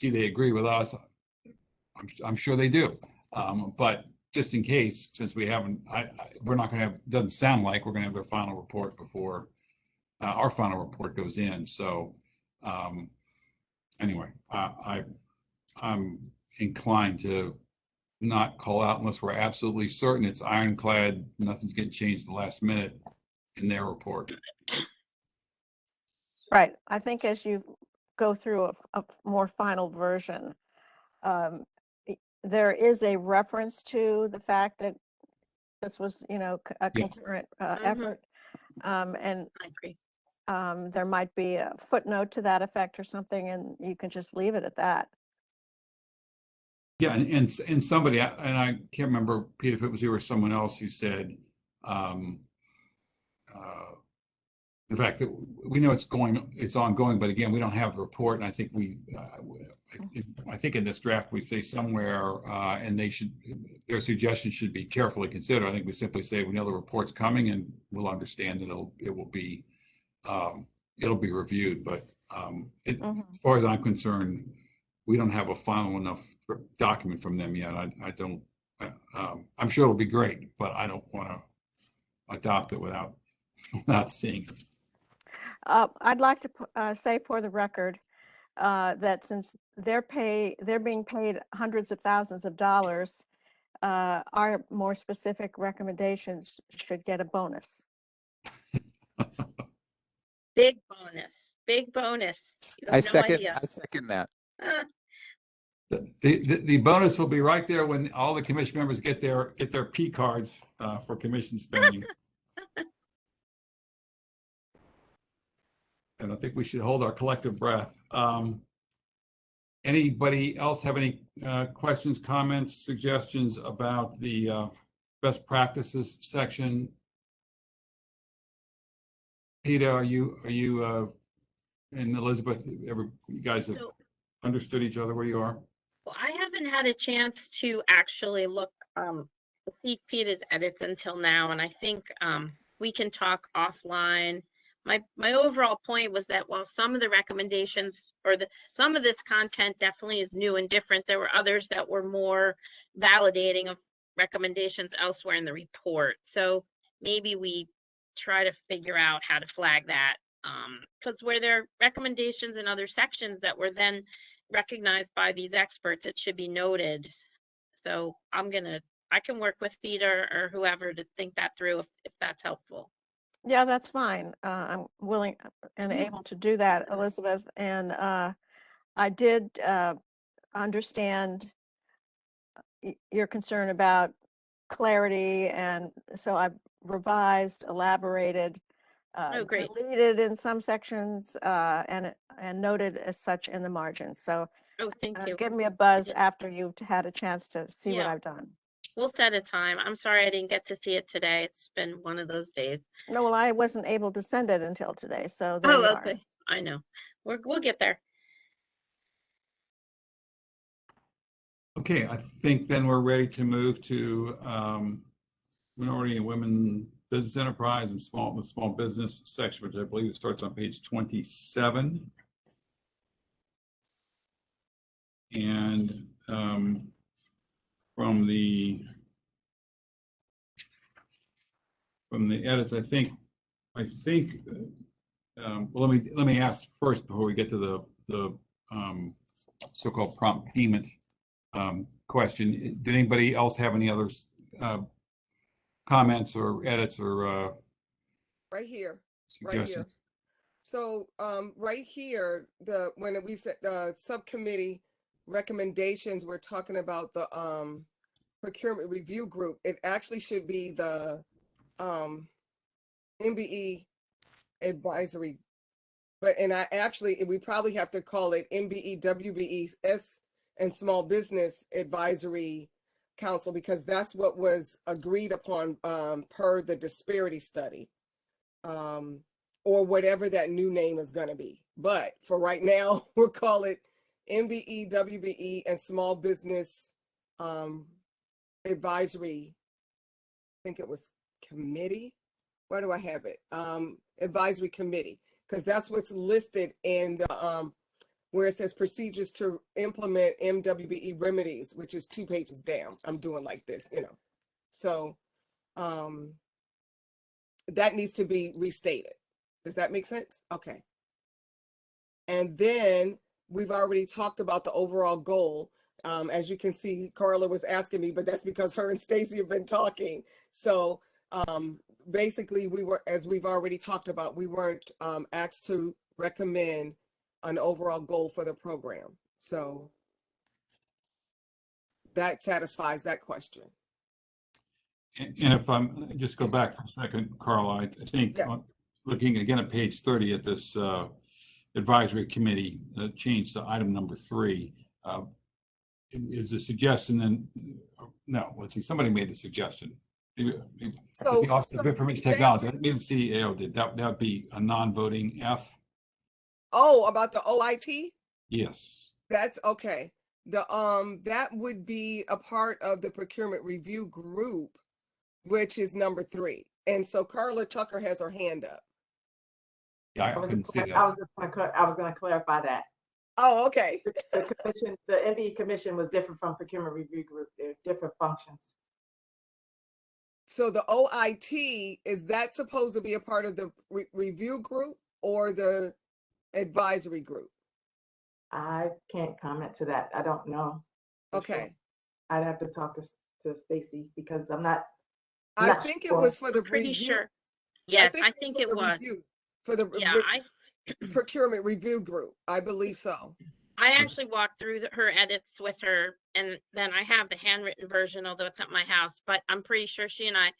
A: gee, they agree with us. I'm sure they do. But just in case, since we haven't, we're not going to have, doesn't sound like we're going to have their final report before our final report goes in. So anyway, I'm inclined to not call out unless we're absolutely certain it's ironclad, nothing's getting changed at the last minute in their report.
D: Right. I think as you go through a more final version, there is a reference to the fact that this was, a
A: Yes.
D: concurrent effort. And
E: I agree.
D: there might be a footnote to that effect or something, and you can just leave it at that.
A: Yeah, and somebody, and I can't remember, Pete, if it was you or someone else who said the fact that we know it's ongoing, but again, we don't have the report, and I think I think in this draft we say somewhere, and their suggestion should be carefully considered. I think we simply say we know the report's coming, and we'll understand that it'll be reviewed. But as far as I'm concerned, we don't have a final enough document from them yet. I don't. I'm sure it'll be great, but I don't want to adopt it without seeing it.
D: I'd like to say for the record that since they're being paid hundreds of thousands of dollars, our more specific recommendations should get a bonus.
E: Big bonus. Big bonus. You have no idea.
B: I second that.
A: The bonus will be right there when all the commission members get their P cards for commission spending. And I think we should hold our collective breath. Anybody else have any questions, comments, suggestions about the best practices section? Peter, are you And Elizabeth, you guys have
E: So-
A: understood each other where you are?
E: Well, I haven't had a chance to actually see Peta's edits until now, and I think we can talk offline. My overall point was that while some of the recommendations or some of this content definitely is new and different, there were others that were more validating of recommendations elsewhere in the report. So maybe we try to figure out how to flag that, because where there are recommendations in other sections that were then recognized by these experts, it should be noted. So I can work with Peter or whoever to think that through if that's helpful.
D: Yeah, that's fine. I'm willing and able to do that, Elizabeth. And I did understand your concern about clarity, and so I've revised, elaborated,
E: Oh, great.
D: deleted in some sections, and noted as such in the margins. So
E: Oh, thank you.
D: give me a buzz
E: did-
D: after you've had a chance to see what
E: Yeah.
D: I've done.
E: We'll set a time. I'm sorry I didn't get to see it today. It's been one of those days.
D: No, well, I wasn't able to send it until today, so there you
E: Oh,
D: are.
E: okay. I know. We'll get there.
A: Okay, I think then we're ready to move to minority and women business enterprise and small business section, which I believe it starts on page 27. And from the edits, I think well, let me ask first before we get to the so-called prompt payment question. Did anybody else have any other comments or edits or
G: Right here.
A: suggestions?
G: So, right here, when we said the subcommittee recommendations, we're talking about the, procurement review group. It actually should be the, Mbe Advisory. We probably have to call it Mbe WBES and Small Business Advisory Council, because that's what was agreed upon, per the disparity study. Or whatever that new name is going to be. But for right now, we'll call it Mbe WBE and Small Business Advisory. I think it was committee. Where do I have it? Advisory committee, because that's what's listed in the where it says procedures to implement MWBE remedies, which is 2 pages down. I'm doing like this, So that needs to be restated. Does that make sense? Okay. And then we've already talked about the overall goal. As you can see, Carla was asking me, but that's because her and Stacy have been talking. So basically, as we've already talked about, we weren't asked to recommend an overall goal for the program. So that satisfies that question.
A: And if I'm just go back for a second, Carla, I think
G: Yes.
A: Looking again at page 30 at this advisory committee change to item number 3, is a suggestion then, no, let's see, somebody made the suggestion. Maybe
G: So-
A: the Office of
G: so
A: Information Technology, maybe the CEO did, that would be a non-voting F?
G: Oh, about the OIT?
A: Yes.
G: That's okay. That would be a part of the procurement review group, which is number 3. And so Carla Tucker has her hand up.
A: Yeah, I couldn't see that.
K: I was gonna clarify that.
G: Oh, okay.
K: The commission, the MBE commission was different from procurement review group. They're different functions.
G: So the OIT, is that supposed to be a part of the review group or the advisory group?
K: I can't comment to that. I don't know. for
G: Okay.
K: sure. I'd have to talk to Stacy because I'm not.
G: I think it was for the
E: Pretty
G: review.
E: sure. Yes, I think
G: for
E: it
G: the
E: was.
G: review, for the
E: Yeah,
G: procurement review group. I believe so.
E: I actually walked through her edits with her, and then I have the handwritten version, although it's at my house, but I'm pretty sure she and I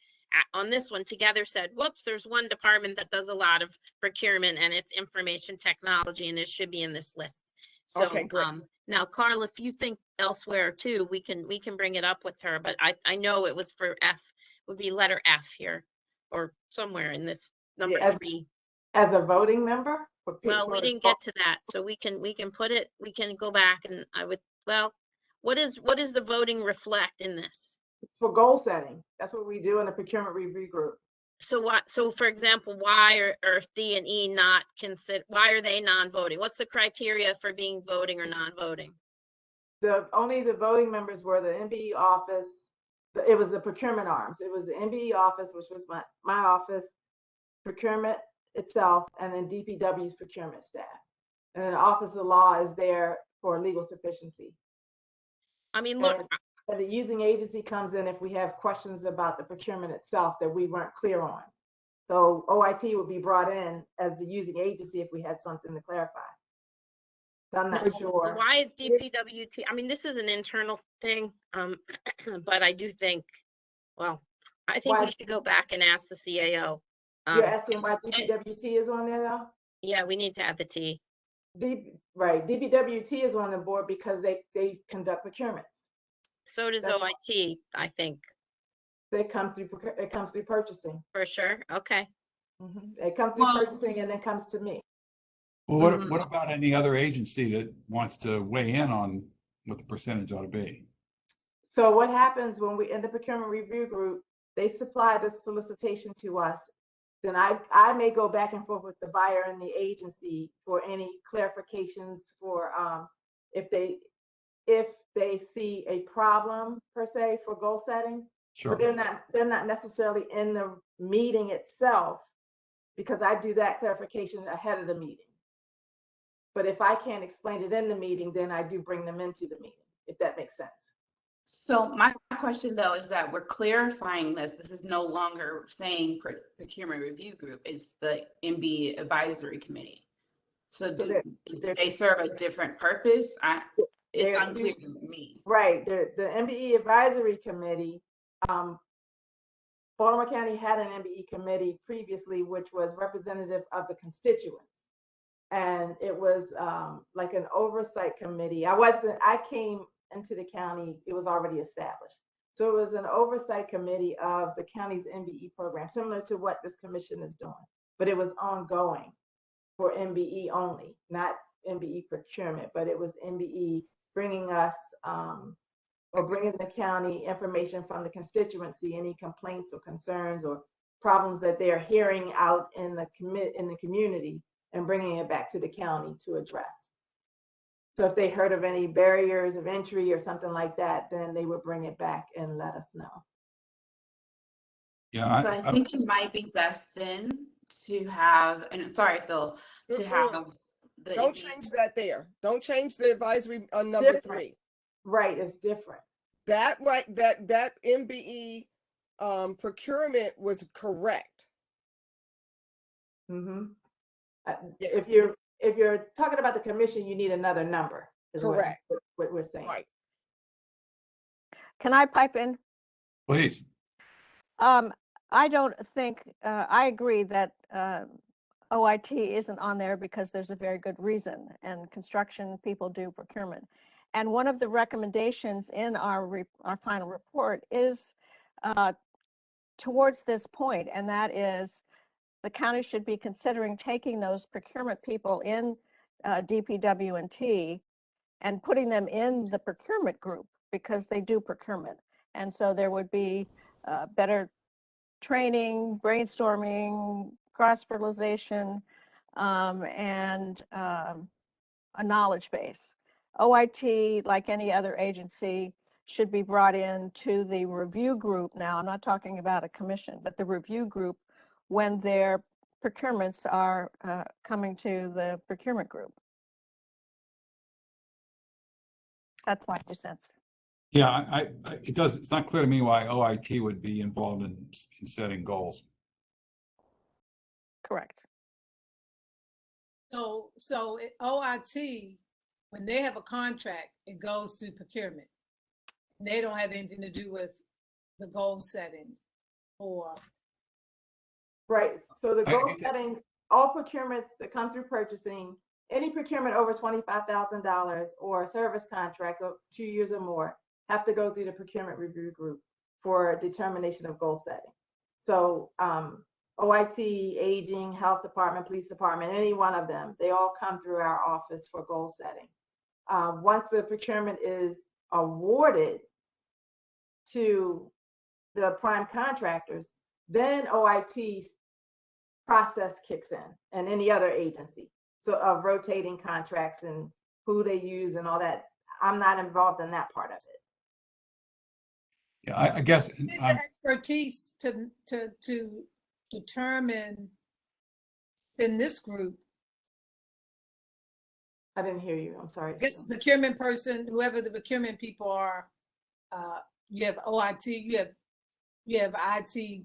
E: on this one together said, whoops, there's one department that does a lot of procurement and it's information technology, and it should be in this list. So
G: Okay, great.
E: now Carl, if you think elsewhere too, we can bring it up with her, but I know it was for F, would be letter F here or somewhere in this number
K: Yeah.
E: 3.
K: As a voting member?
E: Well, we didn't get to that, so we can put it, we can go back and well, what is the voting reflect in this?
K: For goal setting. That's what we do in the procurement review group.
E: So for example, why are D and E not why are they non-voting? What's the criteria for being voting or non-voting?
K: Only the voting members were the MBE office. It was the procurement arms. It was the MBE office, which was my office, procurement itself, and then DPW's procurement staff. And then the Office of Law is there for legal sufficiency.
E: I mean, look.
K: And the using agency comes in if we have questions about the procurement itself that we weren't clear on. So OIT would be brought in as the using agency if we had something to clarify. So I'm not sure.
E: Why is DPWT? I mean, this is an internal thing, but I do think, well, I think we should go back and ask the CAO.
K: You're asking why DPWT is on there though?
E: Yeah, we need to add the T.
K: Right, DPWT is on the board because they conduct procurements.
E: So does OIT, I think.
K: It comes through purchasing.
E: For sure. Okay.
K: It comes through purchasing and then comes to me.
A: Well, what about any other agency that wants to weigh in on what the percentage ought to be?
K: So what happens when we in the procurement review group, they supply the solicitation to us. Then I may go back and forth with the buyer and the agency for any clarifications for if they see a problem per se for goal setting.
A: Sure.
K: But they're not necessarily in the meeting itself because I do that clarification ahead of the meeting. But if I can't explain it in the meeting, then I do bring them into the meeting, if that makes sense.
F: So my question though is that we're clarifying this. This is no longer saying procurement review group. It's the Mbe Advisory Committee. So do they serve a different purpose? It's unclear to me.
K: Right. The Mbe Advisory Committee, Baltimore County had an Mbe committee previously, which was representative of the constituents. And it was like an oversight committee. I came into the county, it was already established. So it was an oversight committee of the county's Mbe program, similar to what this commission is doing. But it was ongoing for Mbe only, not Mbe procurement, but it was Mbe bringing us or bringing the county information from the constituency, any complaints or concerns or problems that they're hearing out in the community, and bringing it back to the county to address. So if they heard of any barriers of entry or something like that, then they would bring it back and let us know.
A: Yeah,
F: so I think it might be best then to have, and sorry, Phil, to have the.
G: Don't change that there. Don't change the advisory on number
K: Different.
G: 3.
K: Right, it's different.
G: That MBE procurement was correct.
K: If you're talking about the commission, you need another number.
G: Correct.
K: What we're saying.
G: Right.
D: Can I pipe in?
A: please.
D: I don't think, I agree that OIT isn't on there because there's a very good reason, and construction people do procurement. And one of the recommendations in our final report is towards this point, and that is the county should be considering taking those procurement people in DPW&T and putting them in the procurement group because they do procurement. And so there would be better training, brainstorming, cross-fertilization, and a knowledge base. OIT, like any other agency, should be brought in to the review group. Now, I'm not talking about a commission, but the review group when their procurements are coming to the procurement group. That's my 2 cents.
A: Yeah, it's not clear to me why OIT would be involved in setting goals.
D: Correct.
I: So OIT, when they have a contract, it goes to procurement. They don't have anything to do with the goal setting or.
K: Right. So the goal setting, all procurements that come through purchasing, any procurement over $25,000 or service contracts of 2 years or more have to go through the procurement review group for determination of goal setting. So OIT, aging, health department, police department, any one of them, they all come through our office for goal setting. Once the procurement is awarded to the prime contractors, then OIT's process kicks in, and any other agency. So of rotating contracts and who they use and all that. I'm not involved in that part of it.
A: Yeah, I guess.
I: It's the expertise to determine in this group.
K: I didn't hear you. I'm sorry.
I: I guess the procurement person, whoever the procurement people are, you have OIT, you have IT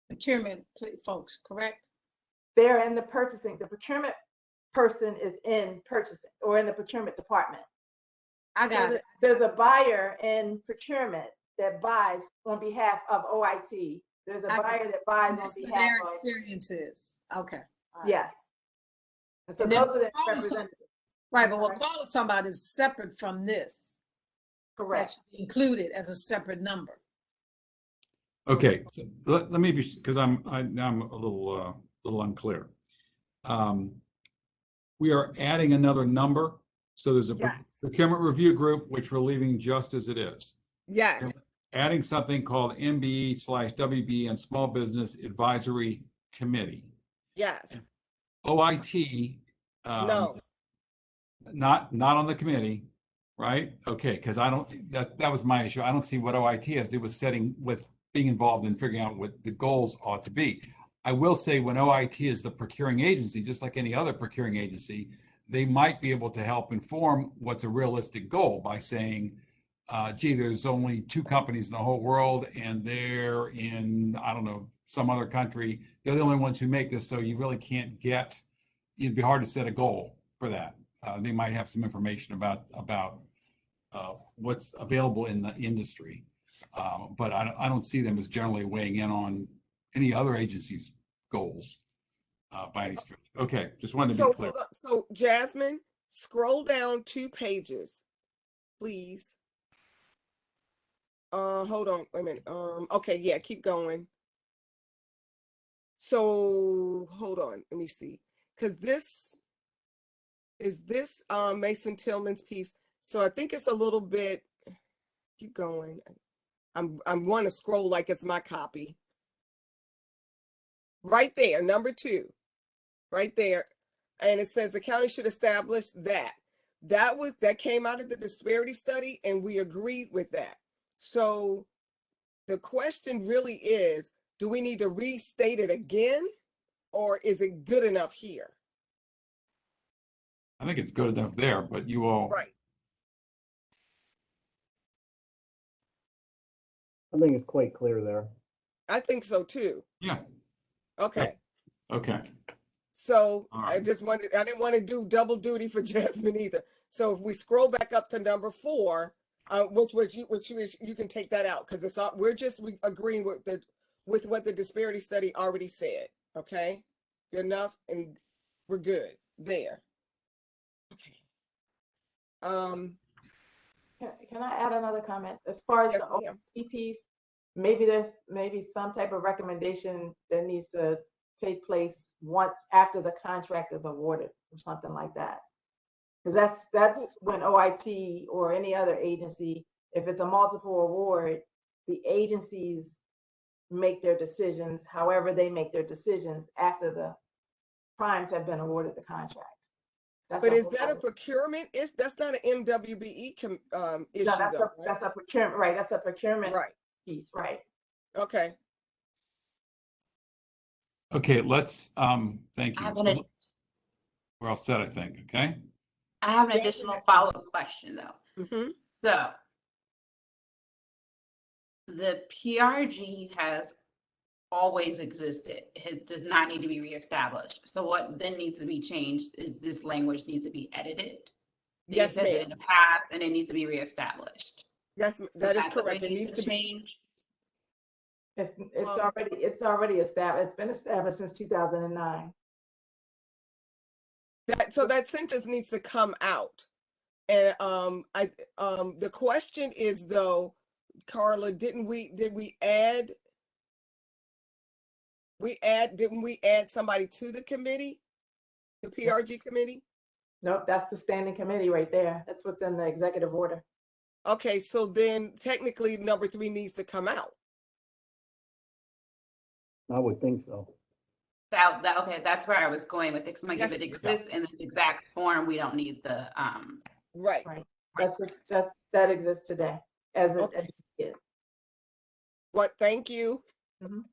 I: procurement folks, correct?
K: They're in the purchasing. The procurement person is in purchasing or in the procurement department.
I: I got it.
K: There's a buyer in procurement that buys on behalf of OIT. There's a buyer that buys on
I: That's what
K: behalf
I: their
K: of.
I: experience is. Okay. All right.
K: Yes. And so
I: And then
K: those are the
I: what
K: representatives.
I: Right, but what Carla's talking about is separate from this. That
K: Correct.
I: should be included as a separate number.
A: Okay, so let me be, because now I'm a little unclear. We are adding another number. So there's a
G: Yes.
A: procurement review group, which we're leaving just as it is.
G: Yes.
A: Adding something called MBE/WB and Small Business Advisory Committee.
G: Yes.
A: OIT.
G: No.
A: Not on the committee, right? Okay, because I don't, that was my issue. I don't see what OIT has to do with being involved in figuring out what the goals ought to be. I will say when OIT is the procuring agency, just like any other procuring agency, they might be able to help inform what's a realistic goal by saying, gee, there's only 2 companies in the whole world and they're in, I don't know, some other country. They're the only ones who make this, so you really can't get, it'd be hard to set a goal for that. They might have some information about what's available in the industry. But I don't see them as generally weighing in on any other agency's goals by any stretch. Okay, just wanted to be clear.
G: So Jasmine, scroll down 2 pages, please. Hold on, wait a minute. Okay, yeah, keep going. So hold on, let me see. Because this is Mason Tillman's piece. So I think it's a little bit, keep going. I'm want to scroll like it's my copy. Right there, number 2, right there. And it says the county should establish that. That came out of the disparity study and we agreed with that. So the question really is, do we need to restate it again or is it good enough here?
A: I think it's good enough there, but you all.
G: Right.
H: I think it's quite clear there.
G: I think so too.
A: Yeah.
G: Okay.
A: Okay.
G: So
A: All
G: I
A: right.
G: didn't want to do double duty for Jasmine either. So if we scroll back up to number 4, which you can take that out because it's all, we're agreeing with what the disparity study already said. Okay, good enough, and we're good there. Okay.
K: Can I add another comment? As far as
G: Yes,
K: the
G: ma'am.
K: OIT piece, maybe there's some type of recommendation that needs to take place once after the contract is awarded or something like that. Because that's when OIT or any other agency, if it's a multiple award, the agencies make their decisions, however they make their decisions after the primes have been awarded the contract.
G: But is that a procurement? That's not an MWBE issue,
K: No,
G: though, right?
K: that's a procurement, right? That's a procurement
G: Right.
K: piece, right?
G: Okay.
A: Okay, let's, thank
F: I
A: you.
F: have
A: So
F: an,
A: we're all set, I think, okay?
F: I have an
G: Jasmine,
F: additional follow-up question though.
G: Mm-hmm.
F: So the PRG has always existed. It does not need to be reestablished. So what then needs to be changed is this language needs to be edited. So
G: Yes,
F: you said it
G: ma'am.
F: in the past and it needs to be reestablished.
G: Yes,
F: So
G: that is
F: that's what
G: correct. It
F: needs
G: needs to be.
F: change.
K: It's already established. It's been established since 2009.
G: So that sentence needs to come out. And the question is though, Carla, did we add didn't we add somebody to the committee? The PRG committee?
K: Nope, that's the standing committee right there. That's what's in the executive order.
G: Okay, so then technically number 3 needs to come out.
H: I would think so.
F: Okay, that's where I was going with it. Because like if
G: Yes.
F: it exists in its exact form, we don't need the
G: Right.
K: Right. That exists today as it
G: Okay.
K: is.
G: What, thank you.
K: Mhm.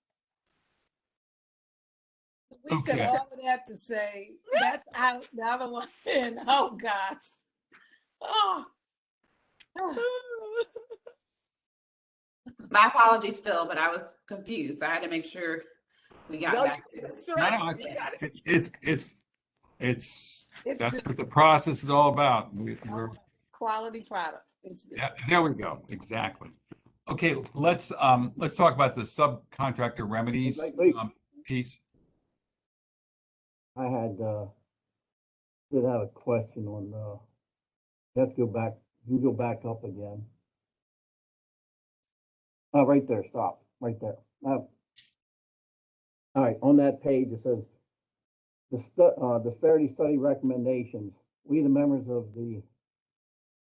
I: We said
A: Okay.
I: all of that to say, that's out, the other one in, oh gosh. Oh.
F: my apologies, Phil, but I was confused. I had to make sure we got
G: No,
F: back
G: you
F: to
G: did it
F: this.
G: straight.
A: No,
G: You got it.
A: it's,
I: It's
A: that's
I: good.
A: what the process is all about. We're,
I: Quality product. It's good.
A: yeah, there we go. Exactly. Okay, let's talk about the subcontractor remedies
H: Wait.
A: piece.
H: I did have a question on, you have to go back, you go back up again. Oh, right there, stop, right there. All right, on that page, it says, disparity study recommendations. We, the members of the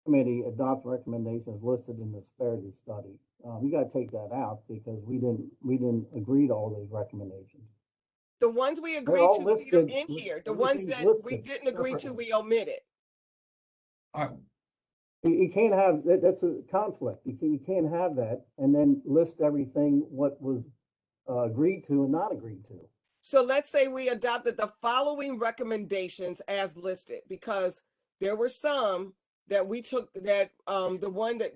H: committee, adopt recommendations listed in the disparity study. You gotta take that out because we didn't agree to all those recommendations.
G: The ones we agreed
H: all
G: to, they're
H: listed.
G: in here. The ones
H: Everything's
G: that we
H: listed
G: didn't agree to,
H: separately.
G: we omitted.
A: All right.
H: You can't have, that's a conflict. You can't have that and then list everything what was agreed to and not agreed to.
G: So let's say we adopted the following recommendations as listed, because there were some that we took that, the one that,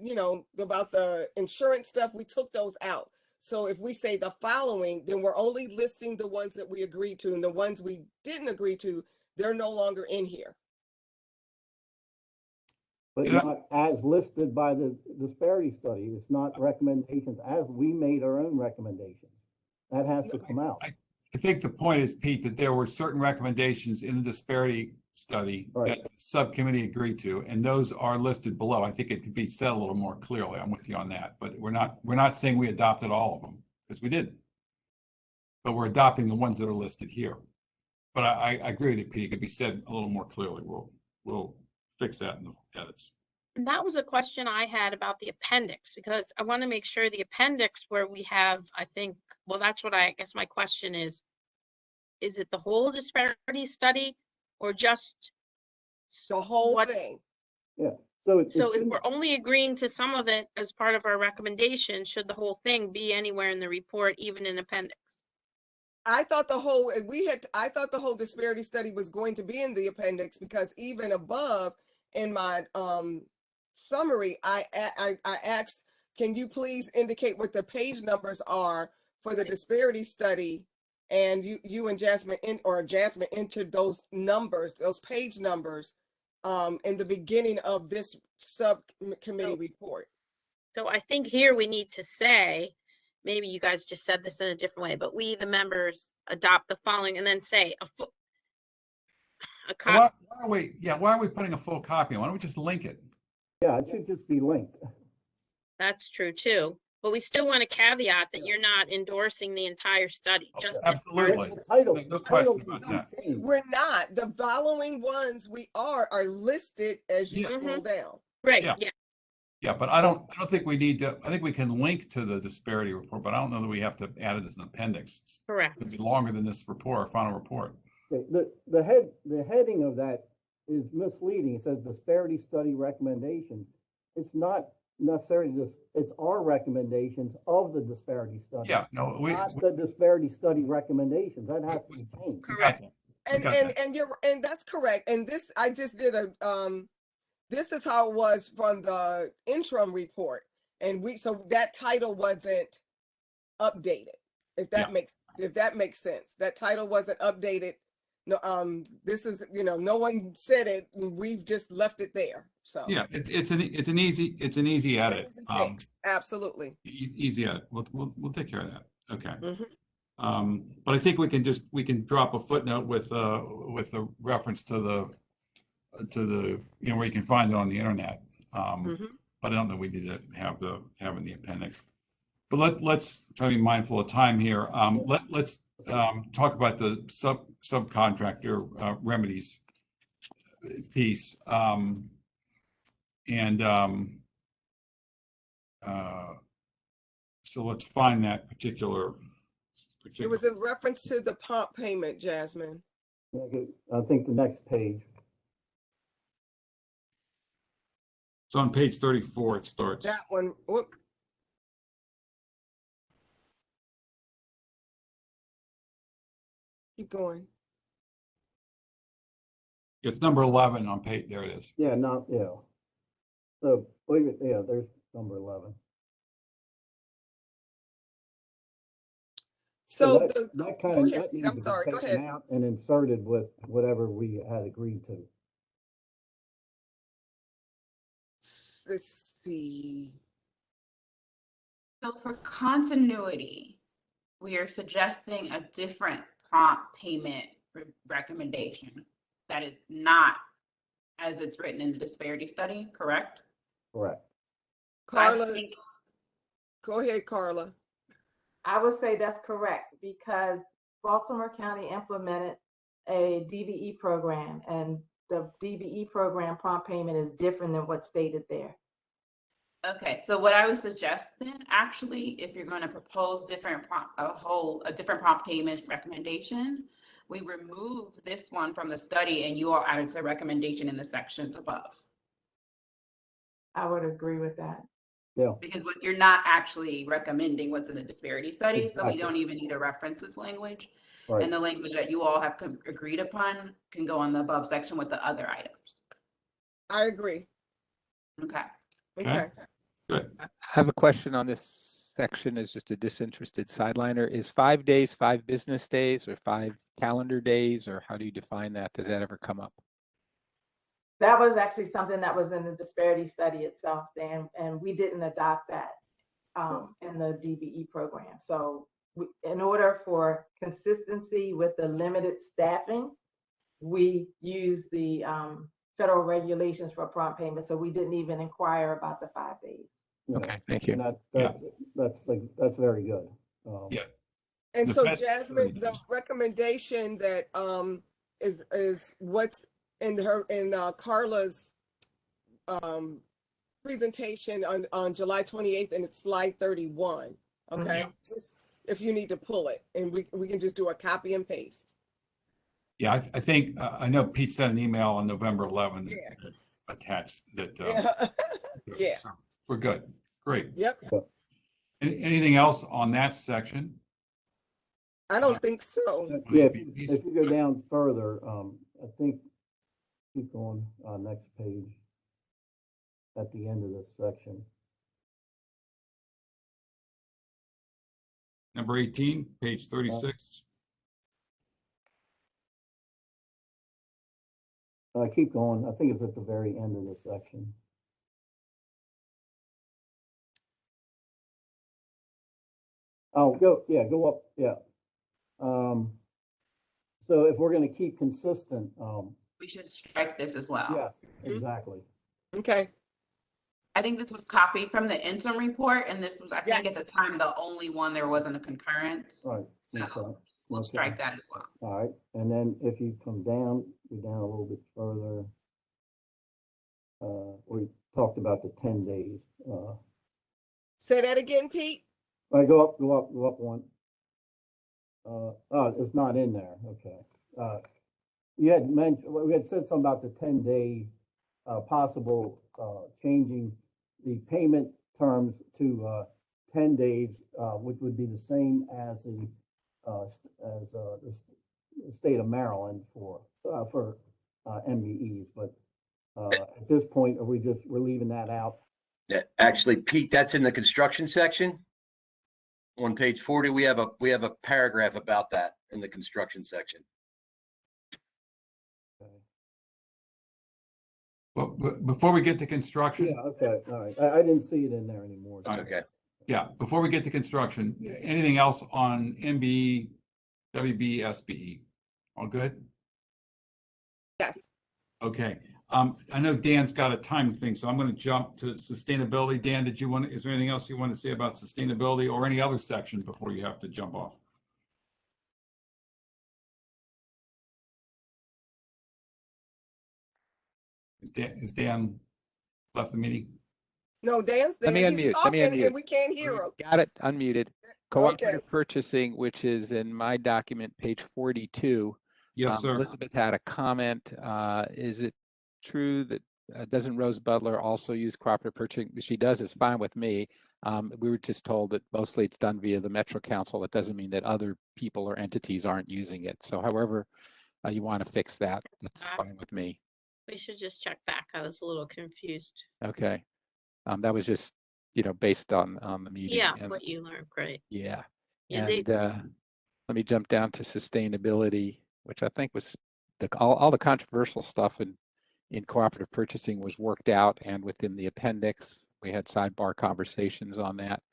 G: about the insurance stuff, we took those out. So if we say the following, then we're only listing the ones that we agreed to, and the ones we didn't agree to, they're no longer in here.
H: But
A: Yeah.
H: not as listed by the disparity study. It's not recommendations as we made our own recommendations. That has to come out.
A: I think the point is, Pete, that there were certain recommendations in the disparity study
H: Right.
A: that the subcommittee agreed to, and those are listed below. I think it could be said a little more clearly. I'm with you on that, but we're not saying we adopted all of them, because we didn't. But we're adopting the ones that are listed here. But I agree with you, Pete. It could be said a little more clearly. We'll fix that in the edits.
E: And that was a question I had about the appendix, because I want to make sure the appendix where we have, I think, well, that's what I guess my question is it the whole disparity study or just
G: The whole
E: what?
G: thing.
H: Yeah. So
E: So if we're only agreeing to some of it as part of our recommendation, should the whole thing be anywhere in the report, even in appendix?
G: I thought the whole disparity study was going to be in the appendix, because even above in my summary, I asked, can you please indicate what the page numbers are for the disparity study? And you and Jasmine entered those numbers, those page numbers, in the beginning of this subcommittee report.
E: So I think here we need to say, maybe you guys just said this in a different way, but we, the members, adopt the following, and then say a copy.
A: Why are we putting a full copy? Why don't we just link it?
H: Yeah, it should just be linked.
E: That's true too, but we still want to caveat that you're not endorsing the entire study, just in part.
A: Absolutely.
H: The title,
A: No
H: the
A: question
H: title
A: about
H: doesn't
A: that.
H: change.
G: We're not. The following ones we are listed as you
A: Yeah.
G: scroll down.
E: Right,
A: Yeah.
E: yeah.
A: Yeah, but I don't think we need to, I think we can link to the disparity report, but I don't know that we have to add it as an appendix. It
E: Correct.
A: could be longer than this report, our final report.
H: The heading of that is misleading. It says disparity study recommendations. It's not necessarily this, it's our recommendations of the disparity study.
A: Yeah, no,
H: Not the disparity study recommendations. That has to be changed.
A: we got that. We got that.
G: And that's correct. And this, I just did this is how it was from the interim report. And so that title wasn't updated. If that makes sense. That title wasn't updated. No, this is, no one said it. We've just left it there. So
A: Yeah, it's an easy edit.
G: Easy fix. Absolutely.
A: Easy edit. We'll take care of that. Okay.
G: Mhm.
A: But I think we can drop a footnote with a reference to the where you can find it on the internet.
G: Mhm.
A: But I don't know we need to have in the appendix. But let's try to be mindful of time here. Let's talk about the subcontractor remedies piece. So let's find that particular.
G: It was in reference to the prompt payment, Jasmine.
H: Okay, I think the next page.
A: It's on page 34, it starts.
G: That one. Whoop. Keep going.
A: It's number 11 on page, there it is.
H: Yeah, not, yeah. So, wait, yeah, there's number 11.
G: So
H: that kind
G: go
H: of,
G: ahead,
H: that
G: Pete,
H: needs
G: I'm
H: to
G: sorry,
H: be
G: go
H: taken
G: ahead.
H: out and inserted with whatever we had agreed to.
G: Let's see.
F: So for continuity, we are suggesting a different prompt payment recommendation that is not as it's written in the disparity study, correct?
H: Correct.
F: So I
G: Carla,
F: think-
G: go ahead, Carla.
K: I would say that's correct because Baltimore County implemented a DBE program, and the DBE program prompt payment is different than what's stated there.
F: Okay, so what I would suggest then, actually, if you're going to propose different a different prompt payment recommendation, we remove this one from the study and you all add it to recommendation in the sections above.
K: I would agree with that.
H: Yeah.
F: Because what you're not actually recommending what's in the disparity study, so
H: Exactly.
F: we don't even need to reference this language.
H: Right.
F: And the language that you all have agreed upon can go on the above section with the other items.
G: I agree.
F: Okay.
G: Okay.
A: Good.
B: I have a question on this section as just a disinterested sideliner. Is 5 days, 5 business days, or 5 calendar days, or how do you define that? Does that ever come up?
K: That was actually something that was in the disparity study itself, Dan, and we didn't adopt that in the DBE program. So in order for consistency with the limited staffing, we use the federal regulations for prompt payment. So we didn't even inquire about the 5 days.
H: Yeah.
B: Okay, thank you.
H: And that's very good.
A: Yeah.
G: And
A: The
G: so
A: Fed-
G: Jasmine, the recommendation that is what's in Carla's presentation on July 28th, and it's slide 31. Okay,
A: Yeah.
G: just if you need to pull it, and we can just do a copy and paste.
A: Yeah, I think, I know Pete sent an email on November 11th
G: Yeah.
A: attached that.
G: Yeah. Yeah.
A: So we're good. Great.
G: Yep.
A: Anything else on that section?
G: I don't think so.
H: Yeah, if you go down further, I think, keep going, next page, at the end of this section.
A: Number 18, page 36.
H: Keep going, I think it's at the very end of this section. Oh, go up, yeah. So if we're gonna keep consistent,
F: We should strike this as well.
H: yes, exactly.
G: Okay.
F: I think this was copied from the interim report, and this was, I think at the
G: Yes.
F: time, the only one there wasn't a concurrence.
H: Right.
F: So
H: Okay.
F: we'll
H: Okay.
F: strike that as well.
H: All right, and then if you come down, go down a little bit further. We talked about the 10 days.
G: Say that again, Pete.
H: I go up one. Oh, it's not in there, okay. You had mentioned, we had said something about the 10-day possible changing the payment terms to 10 days, which would be the same as the state of Maryland for MBEs, but at this point, we're leaving that out?
C: Yeah, actually, Pete, that's in the construction section. On page 40, we have a paragraph about that in the construction section.
A: Well, before we get to construction.
H: Yeah, okay, all right. I didn't see it in there anymore.
C: That's okay.
A: Yeah, before we get to construction, anything else on MBE, WB, SBE? All good?
G: Yes.
A: Okay, I know Dan's got a time thing, so I'm going to jump to sustainability. Dan, is there anything else you want to say about sustainability or any other section before you have to jump off? Is Dan left the meeting?
G: No, Dan's
B: Let
G: there.
B: me
G: He's
B: unmute. Let me
G: talking
B: unmute.
G: and we can't hear him.
B: Got it, unmuted. Cooperative
G: Okay.
B: purchasing, which is in my document, page 42.
A: Yes, sir.
B: Elisabeth had a comment. Is it true that doesn't Rose Butler also use cooperative purchasing? She does, it's fine with me. We were just told that mostly it's done via the Metro Council. It doesn't mean that other people or entities aren't using it. So however you want to fix that, that's fine with me.
E: We should just check back. I was a little confused.
B: Okay. That was just, based on the meeting.
E: Yeah,
B: and,
E: what you learned, great.
B: Yeah.
E: Yeah,
B: And let me jump down to sustainability, which I think was all the controversial stuff in cooperative purchasing was worked out, and within the appendix, we had sidebar conversations on that.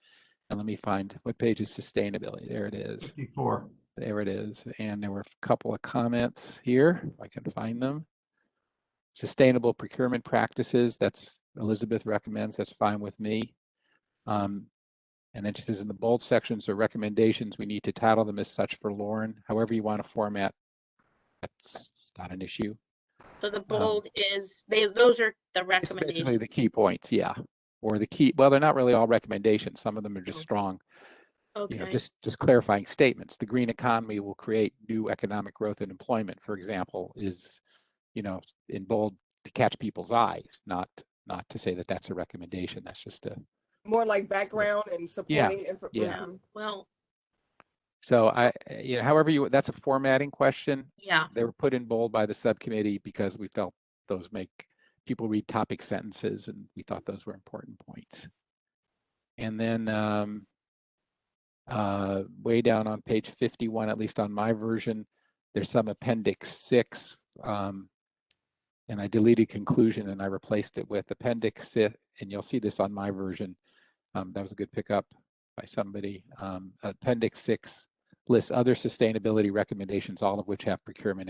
B: And let me find, what page is sustainability? There it is.
A: 54.
B: There it is. And there were a couple of comments here, if I can find them. Sustainable procurement practices, that's Elisabeth recommends, that's fine with me. And then she says in the bold sections or recommendations, we need to title them as such for Lauren. However you want to format, that's not an issue.
E: so the bold is, those are the
B: It's
E: recommendations.
B: basically the key points, yeah. Or the key, well, they're not really all recommendations. Some of them are just strong,
E: Okay.
B: just clarifying statements. The green economy will create new economic growth and employment, for example, is, in bold to catch people's eyes, not to say that that's a recommendation. That's just a
G: More like background and supporting.
B: Yeah.
E: Well,
B: so however that's a formatting question.
E: yeah.
B: They were put in bold by the subcommittee because we felt those make people read topic sentences, and we thought those were important points. And then way down on page 51, at least on my version, there's some Appendix 6, and I deleted conclusion and I replaced it with Appendix 6, and you'll see this on my version. That was a good pickup by somebody. Appendix 6 lists other sustainability recommendations, all of which have procurement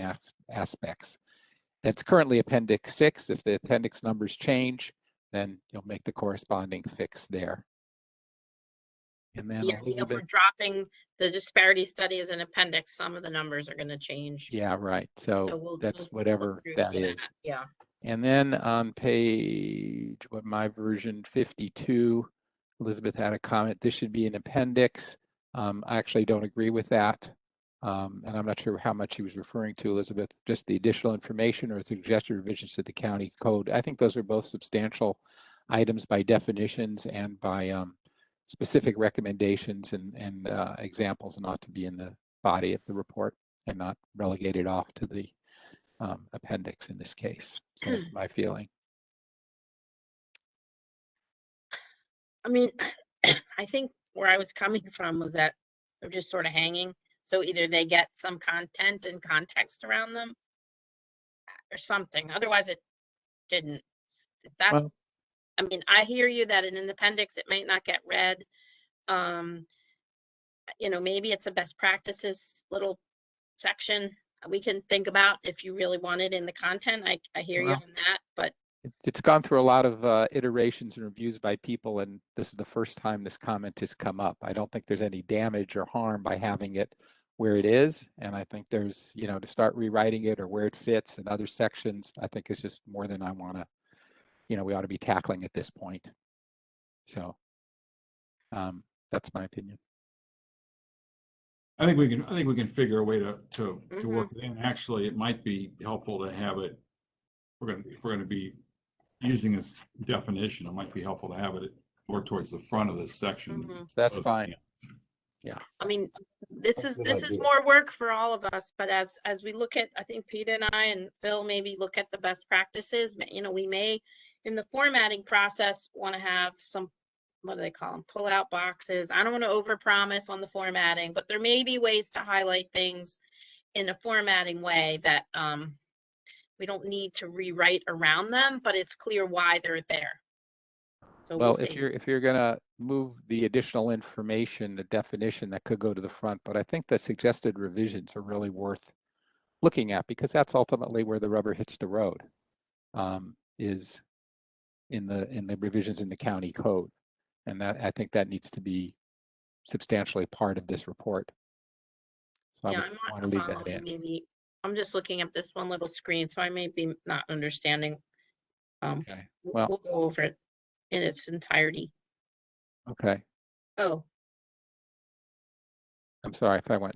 B: aspects. That's currently Appendix 6. If the appendix numbers change, then you'll make the corresponding fix there. And then
E: Yeah, if we're dropping the disparity study as an appendix, some of the numbers are going to change.
B: Yeah, right. So that's whatever that is.
E: Yeah.
B: And then on page, my version 52, Elisabeth had a comment. This should be an appendix. I actually don't agree with that. And I'm not sure how much she was referring to, Elisabeth, just the additional information or suggested revisions to the county code. I think those are both substantial items by definitions and by specific recommendations and examples, and ought to be in the body of the report and not relegated off to the appendix in this case. So that's my feeling.
E: I mean, I think where I was coming from was that they're just sort of hanging. So either they get some content and context around them or something. Otherwise, it didn't. That's, I mean, I hear you that in an appendix, it might not get read. Maybe it's a best practices little section we can think about if you really want it in the content. I hear you on that, but
B: it's gone through a lot of iterations and reviews by people, and this is the first time this comment has come up. I don't think there's any damage or harm by having it where it is, and I think there's, to start rewriting it or where it fits in other sections, I think it's just more than I want to, we ought to be tackling at this point. So that's my opinion.
A: I think we can figure a way to work it in. Actually, it might be helpful to have it. If we're going to be using this definition, it might be helpful to have it more towards the front of this section.
B: That's fine. Yeah.
E: I mean, this is more work for all of us, but as we look at, I think Peta and I and Phil maybe look at the best practices, we may in the formatting process want to have some, what do they call them, pull out boxes. I don't want to overpromise on the formatting, but there may be ways to highlight things in a formatting way that we don't need to rewrite around them, but it's clear why they're there. So
B: well,
E: we'll
B: if you're gonna move the additional information, the definition, that could go to the front, but I think the suggested revisions are really worth looking at, because that's ultimately where the rubber hits the road. is in the revisions in the county code. And that, I think that needs to be substantially part of this report. So
E: Yeah,
B: I
E: I'm
B: would
E: not
B: want to leave that
E: following,
B: in.
E: maybe, I'm just looking at this one little screen, so I may be not understanding.
B: Okay, well,
E: We'll go over it in its entirety.
B: okay.
E: Oh,
B: I'm sorry if I went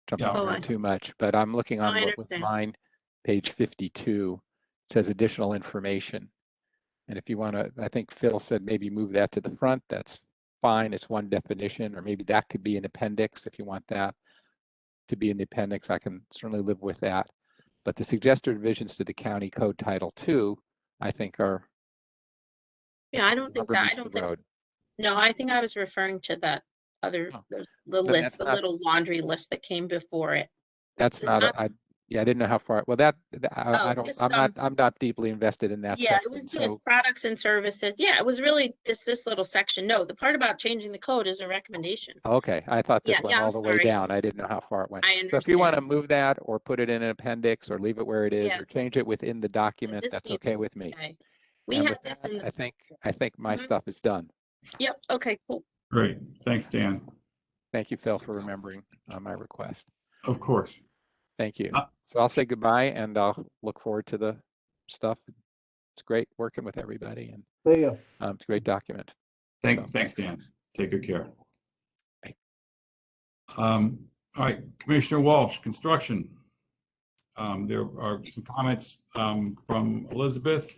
B: jumping
A: Yeah.
E: Oh,
B: around
E: I-
B: too much, but I'm looking
E: No,
B: on
E: I
B: what was
E: understand.
B: mine, page 52. It says additional information. And if you want to, I think Phil said maybe move that to the front. That's fine. It's one definition, or maybe that could be an appendix if you want that to be in the appendix. I can certainly live with that. But the suggested revisions to the county code title 2, I think are
E: yeah, I don't think
B: rubber
E: that, I
B: meets the
E: don't think,
B: road.
E: no, I think I was referring to that other,
B: Oh,
E: the
B: then
E: list,
B: that's
E: the
B: not-
E: little laundry list that came before it.
B: That's
E: It's
B: not, yeah, I didn't know how far, well, I
E: Oh,
B: don't,
E: just,
B: I'm not deeply invested in that
E: Yeah, it
B: section.
E: was
B: So,
E: just products and services. Yeah, it was really just this little section. No, the part about changing the code is a recommendation.
B: okay, I thought this
E: Yeah,
B: went
E: yeah,
B: all
E: I'm
B: the way
E: sorry.
B: down. I didn't know how far it went.
E: I
B: So if you want to
E: understand.
B: move that or put it in an appendix or leave it where it is
E: Yeah.
B: or change it within the document,
E: This
B: that's
E: needs-
B: okay with me.
E: Okay. We
B: And
E: have
B: with
E: this
B: that,
E: in the,
B: I think my
E: Mhm.
B: stuff is done.
E: Yep, okay, cool.
A: Great. Thanks, Dan.
B: Thank you, Phil, for remembering my request.
A: Of course.
B: Thank you.
A: Uh,
B: So I'll say goodbye and I'll look forward to the stuff. It's great working with everybody and
H: There you go.
B: it's a great document.
A: Thanks,
B: Thanks.
A: Dan. Take good care.
B: Bye.
A: All right, Commissioner Walsh, construction. There are some comments from Elisabeth.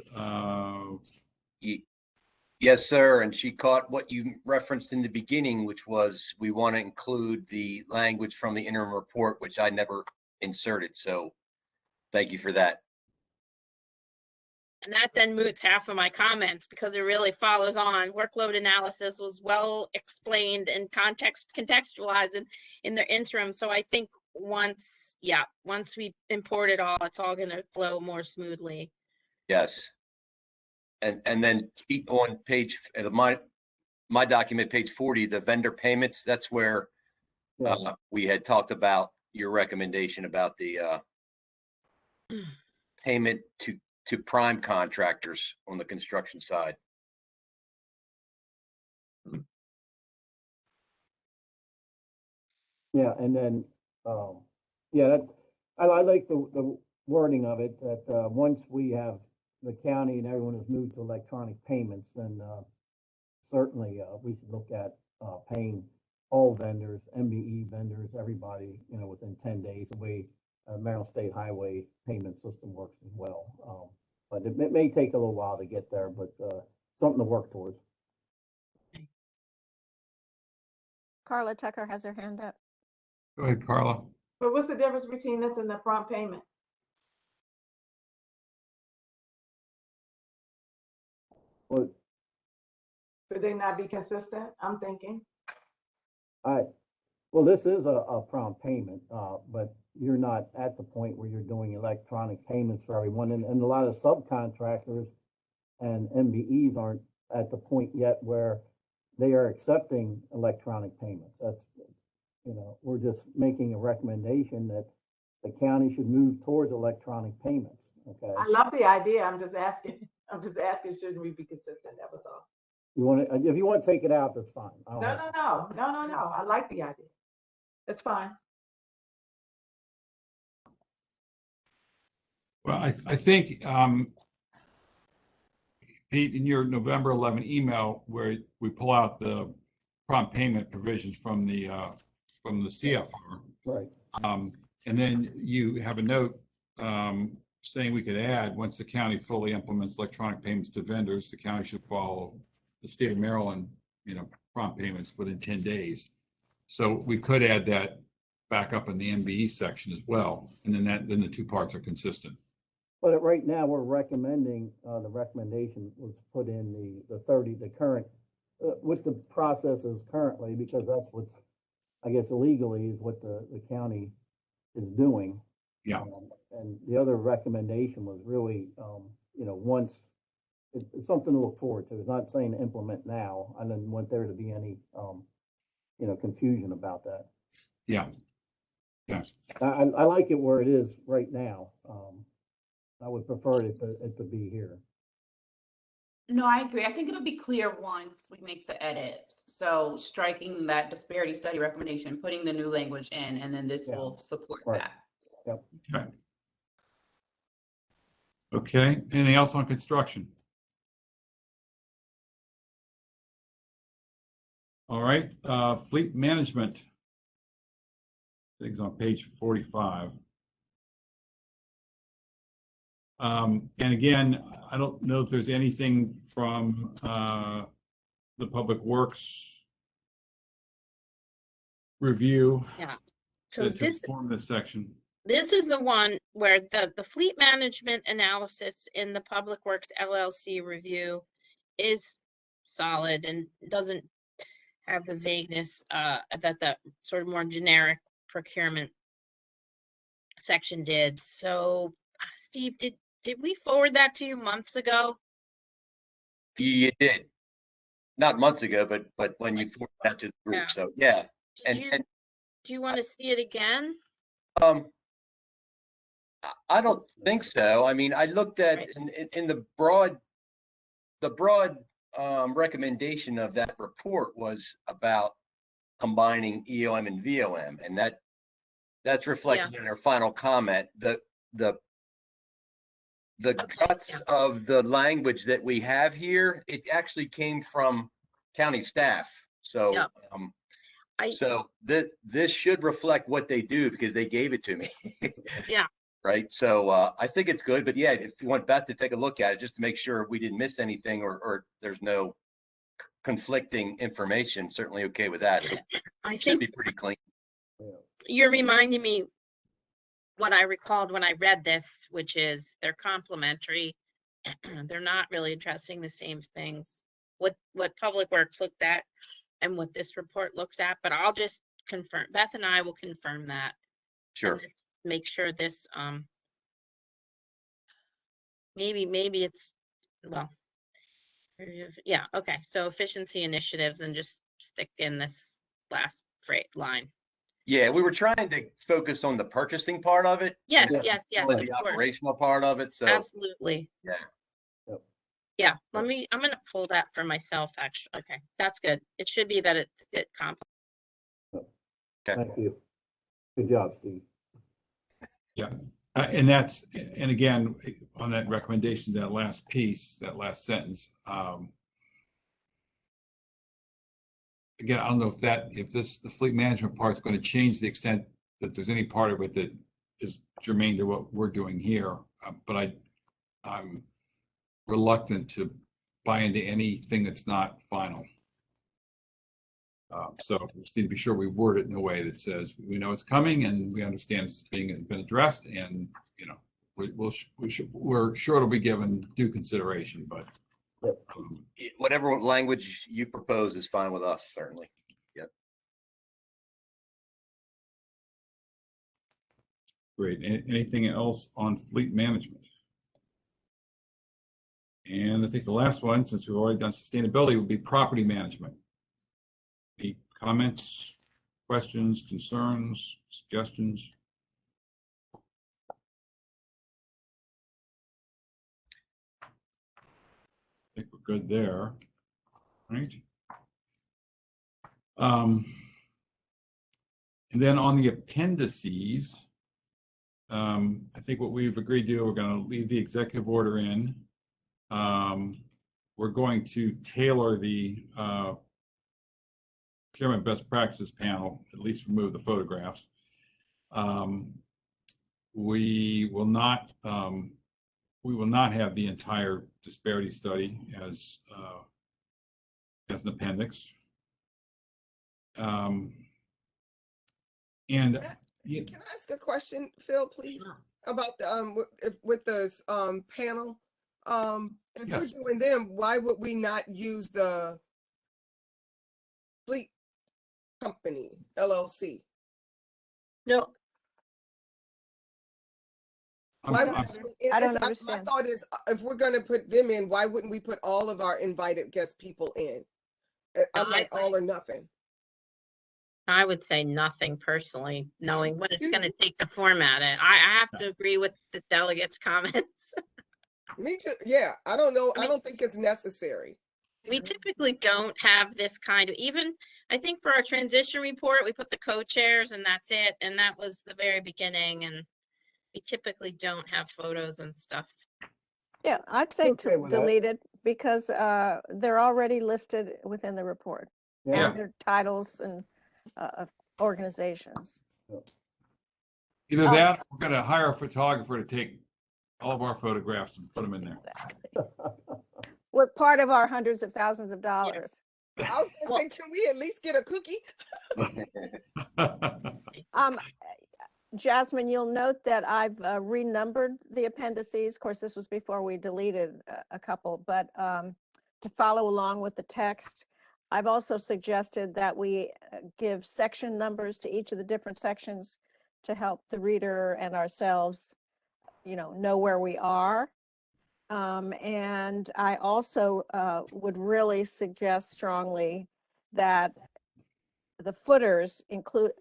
C: Yes, sir. And she caught what you referenced in the beginning, which was we want to include the language from the interim report, which I never inserted. So thank you for that.
E: And that then moots half of my comments because it really follows on. Workload analysis was well explained and contextualized in the interim. So I think once we import it all, it's all gonna flow more smoothly.
C: Yes. And then on page my document, page 40, the vendor payments, that's where
H: Yeah.
C: we had talked about your recommendation about the payment to prime contractors on the construction side.
H: Yeah, and then, yeah, that, I like the wording of it, that, once we have the county and everyone has moved to electronic payments, then, certainly, we should look at, paying all vendors, MBE vendors, everybody, within 10 days, the way, Maryland State Highway payment system works as well. But it may take a little while to get there, but, something to work towards.
D: Carla Tucker has her hand up.
A: Go ahead, Carla.
K: But what's the difference between this and the prompt payment?
H: Well,
K: Should they not be consistent? I'm thinking.
H: Well, this is a prompt payment, but you're not at the point where you're doing electronic payments for everyone. And a lot of subcontractors and MBEs aren't at the point yet where they are accepting electronic payments. That's, we're just making a recommendation that the county should move towards electronic payments, okay?
K: I love the idea. I'm just asking, shouldn't we be consistent? That was all.
H: If you want to take it out, that's fine. I don't
K: No,
H: have-
K: no. I like the idea. It's fine.
A: Well, I think, Pete, in your November 11 email where we pull out the prompt payment provisions from the CFR,
H: Right.
A: and then you have a note saying we could add, once the county fully implements electronic payments to vendors, the county should follow the state of Maryland, prompt payments within 10 days. So we could add that back up in the MBE section as well. And then the two parts are consistent.
H: But right now, we're recommending, the recommendation was put in the 30, the current, with the processes currently, because that's what's, I guess illegally is what the county is doing.
A: Yeah.
H: And the other recommendation was really, once, it's something to look forward to. It's not saying to implement now. I didn't want there to be any, confusion about that.
A: Yeah. Yeah.
H: I like it where it is right now. I would prefer it to be here.
F: No, I agree. I think it'll be clear once we make the edits. So striking that disparity study recommendation, putting the new language in, and then this
H: Yeah.
F: will support
H: Right.
F: that.
A: Okay. Okay, anything else on construction? All right, fleet management. Things on page 45. And again, I don't know if there's anything from the Public Works review
E: Yeah. So
A: to
E: this
A: inform this section.
E: this is the one where the fleet management analysis in the Public Works LLC review is solid and doesn't have the vagueness that the sort of more generic procurement section did. So, Steve, did we forward that to you months ago?
C: You did. Not months ago, but when you forwarded that to the group.
E: Yeah.
C: So yeah.
E: Do you want to see it again?
C: I don't think so. I mean, I looked at
E: Right.
C: in the broad recommendation of that report was about combining EOM and VOM, and that's reflected in our final comment. The guts of the language that we have here, it actually came from county staff. So so this should reflect what they do because they gave it to me.
E: Yeah.
C: Right. So I think it's good. But yeah, if you want Beth to take a look at it just to make sure we didn't miss anything or there's no conflicting information, certainly okay with that.
E: I
C: Should be
E: think
C: pretty clean.
E: you're reminding me what I recalled when I read this, which is they're complementary. They're not really addressing the same things. What Public Works looked at and what this report looks at, but I'll just confirm. Beth and I will confirm that.
C: Sure.
E: And just make sure this maybe it's well. Yeah, okay. So efficiency initiatives and just stick in this last line.
C: Yeah, we were trying to focus on the purchasing part of it.
E: Yes,
C: and
E: yes,
C: not
E: of
C: the
E: course.
C: operational part of it. So
E: Absolutely.
C: yeah.
E: Yeah, I'm gonna pull that for myself, actually. Okay, that's good. It should be that it comp.
H: Thank you. Good job, Steve.
A: Yeah, and again, on that recommendations, that last piece, that last sentence. Again, I don't know if the fleet management part is going to change the extent that there's any part of it that is germane to what we're doing here. But I'm reluctant to buy into anything that's not final. So we just need to be sure we word it in a way that says we know it's coming and we understand it's been addressed, and we're sure it'll be given due consideration. But
C: Whatever language you propose is fine with us, certainly. Yep.
A: Great. Anything else on fleet management? And I think the last one, since we've already done sustainability, would be property management. Any comments, questions, concerns, suggestions? I think we're good there, right? And then on the appendices, I think what we've agreed to, we're going to leave the executive order in. We're going to tailor the procurement best practices panel, at least remove the photographs. We will not have the entire disparity study as an appendix. And
G: Can I ask a question, Phil, please?
A: Sure.
G: About the with this panel? If
A: Yes.
G: we're doing them, why would we not use the fleet company LLC?
E: No,
G: Why
A: I'm-
G: would we-
D: I don't
G: my
D: understand.
G: thought is, if we're gonna put them in, why wouldn't we put all of our invited guest people in? I'm like all or nothing.
E: I would say nothing personally, knowing what it's gonna take to format it. I have to agree with the delegates' comments.
G: Me too. Yeah, I don't know.
E: I
G: I
E: mean-
G: don't think it's necessary.
E: We typically don't have this kind of, even, I think for our transition report, we put the co-chairs and that's it. And that was the very beginning, and we typically don't have photos and stuff.
D: Yeah, I'd say
H: Okay with that.
D: delete it because they're already listed within the report.
H: Yeah.
D: And their titles and of organizations.
A: Either
D: Oh.
A: that, or we're gonna hire a photographer to take all of our photographs and put them in there.
D: With part of our hundreds of thousands of dollars.
G: I was gonna say, can we at least get a cookie?
D: Jasmine, you'll note that I've renumbered the appendices. Of course, this was before we deleted a couple, but to follow along with the text, I've also suggested that we give section numbers to each of the different sections to help the reader and ourselves, know where we are. And I also would really suggest strongly that the footers include,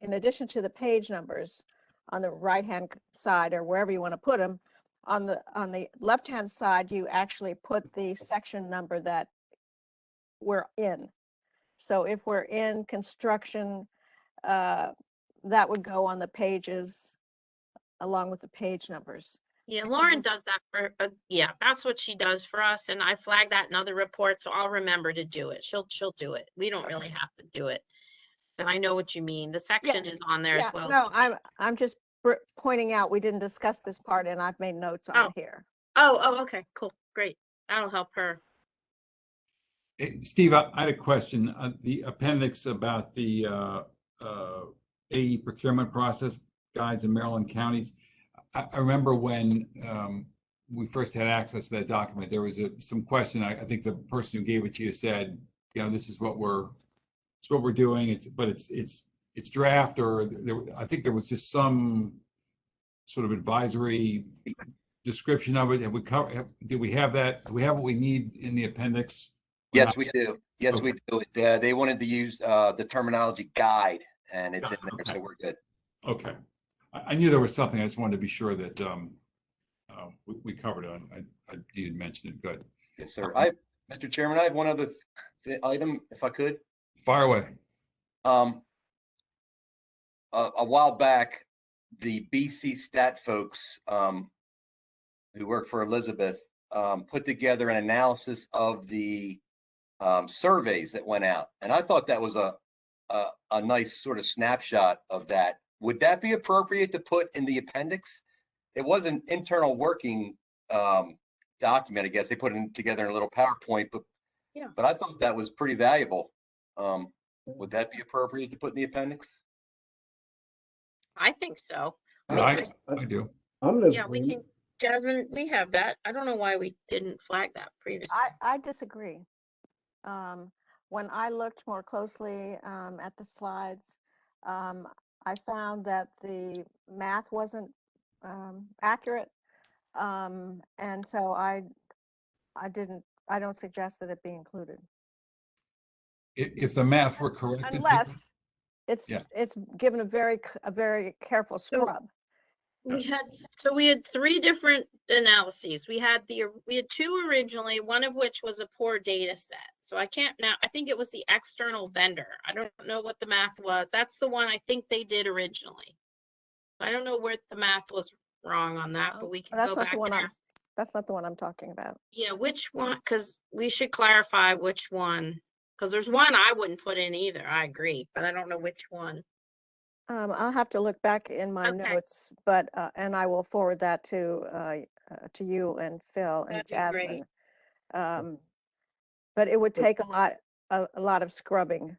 D: in addition to the page numbers on the right-hand side or wherever you want to put them, on the left-hand side, you actually put the section number that we're in. So if we're in construction, that would go on the pages along with the page numbers.
E: Yeah,
D: Because
E: Lauren
D: it's-
E: does that for, yeah, that's what she does for us. And I flag that in other reports, so I'll remember to do it. She'll do it. We don't really have to do it. But I know what you mean. The section is on there
D: Yeah,
E: as well.
D: no, I'm just pointing out, we didn't discuss this part and I've made notes on
E: Oh.
D: it here.
E: Oh, okay, cool, great. That'll help her.
A: Hey, Steve, I had a question. The appendix about the AE procurement process guides in Maryland counties. I remember when we first had access to that document, there was some question. I think the person who gave it to you said, this is what we're doing. It's draft, or I think there was just some sort of advisory description of it. Have we covered? Do we have that? Do we have what we need in the appendix?
C: Yes, we do. Yes, we do. They wanted to use the terminology guide, and it's in there,
A: Okay.
C: so we're good.
A: Okay. I knew there was something. I just wanted to be sure that we covered it. You did mention it. Good.
C: Yes, sir. Mr. Chairman, I have one other item, if I could.
A: Fire away.
C: A while back, the BC Stat folks who work for Elisabeth put together an analysis of the surveys that went out, and I thought that was a nice sort of snapshot of that. Would that be appropriate to put in the appendix? It was an internal working document, I guess. They put it together in a little PowerPoint, but I thought that was pretty valuable. Would that be appropriate to put in the appendix?
E: I think so.
A: I do.
H: I'm gonna.
E: Yeah, we can, Jasmine, we have that. I don't know why we didn't flag that previously.
D: I disagree. When I looked more closely at the slides, I found that the math wasn't accurate. And so I don't suggest that it be included.
A: If the math were corrected.
D: Unless it's
A: Yeah.
D: given a very careful scrub.
E: We had three different analyses. We had two originally, one of which was a poor data set. So I think it was the external vendor. I don't know what the math was. That's the one I think they did originally. I don't know where the math was wrong on that, but we can
D: That's
E: go
D: not
E: back
D: the one
E: and ask.
D: That's not the one I'm talking about.
E: Yeah, which one? Because we should clarify which one. Because there's one I wouldn't put in either. I agree, but I don't know which one.
D: I'll have to look back in my
E: Okay.
D: notes, but and I will forward that to you and Phil and
E: That'd be great.
D: Jasmine. But it would take a lot of scrubbing.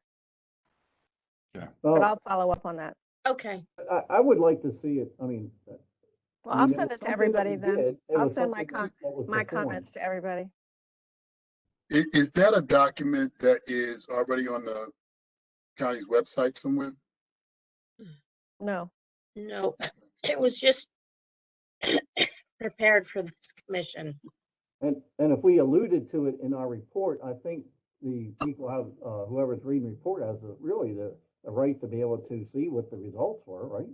A: Yeah.
D: But
H: Well,
D: I'll follow up on that.
E: Okay.
H: I would like to see it. I mean.
D: Well, I'll send it to everybody then. I'll
H: was
D: send my
H: something that was
D: my
H: performed.
D: comments to everybody.
J: Is that a document that is already on the county's website somewhere?
D: No.
E: No, it was just prepared for this commission.
H: And if we alluded to it in our report, I think the people have, whoever's reading the report has really the a right to be able to see what the results were, right?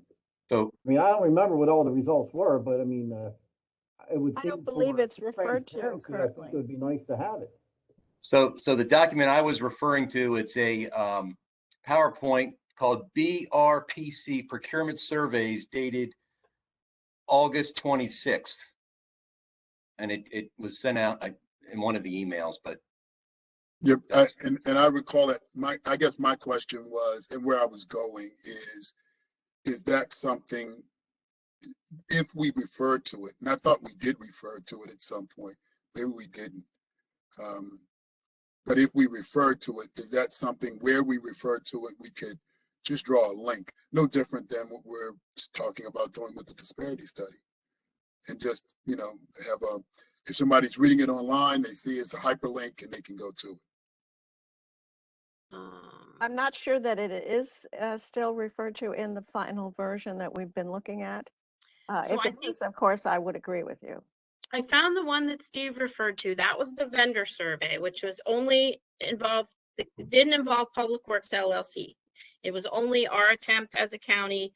C: So,
H: I mean, I don't remember what all the results were, but I mean, it would
D: I
H: seem
D: don't believe
H: for
D: it's referred to
H: transparency, I think
D: currently.
H: it would be nice to have it.
C: so the document I was referring to, it's a PowerPoint called BRPC Procurement Surveys dated August 26th. And it was sent out in one of the emails, but
J: Yep, and I recall that I guess my question was, and where I was going is that something, if we refer to it, and I thought we did refer to it at some point, maybe we didn't. But if we refer to it, is that something where we refer to it, we could just draw a link, no different than what we're talking about doing with the disparity study. And just, have if somebody's reading it online, they see it's a hyperlink and they can go to it.
D: I'm not sure that it is still referred to in the final version that we've been looking at. If it is, of course, I would agree with you.
E: I found the one that Steve referred to. That was the vendor survey, which was only involved, it didn't involve Public Works LLC. It was only our attempt as a county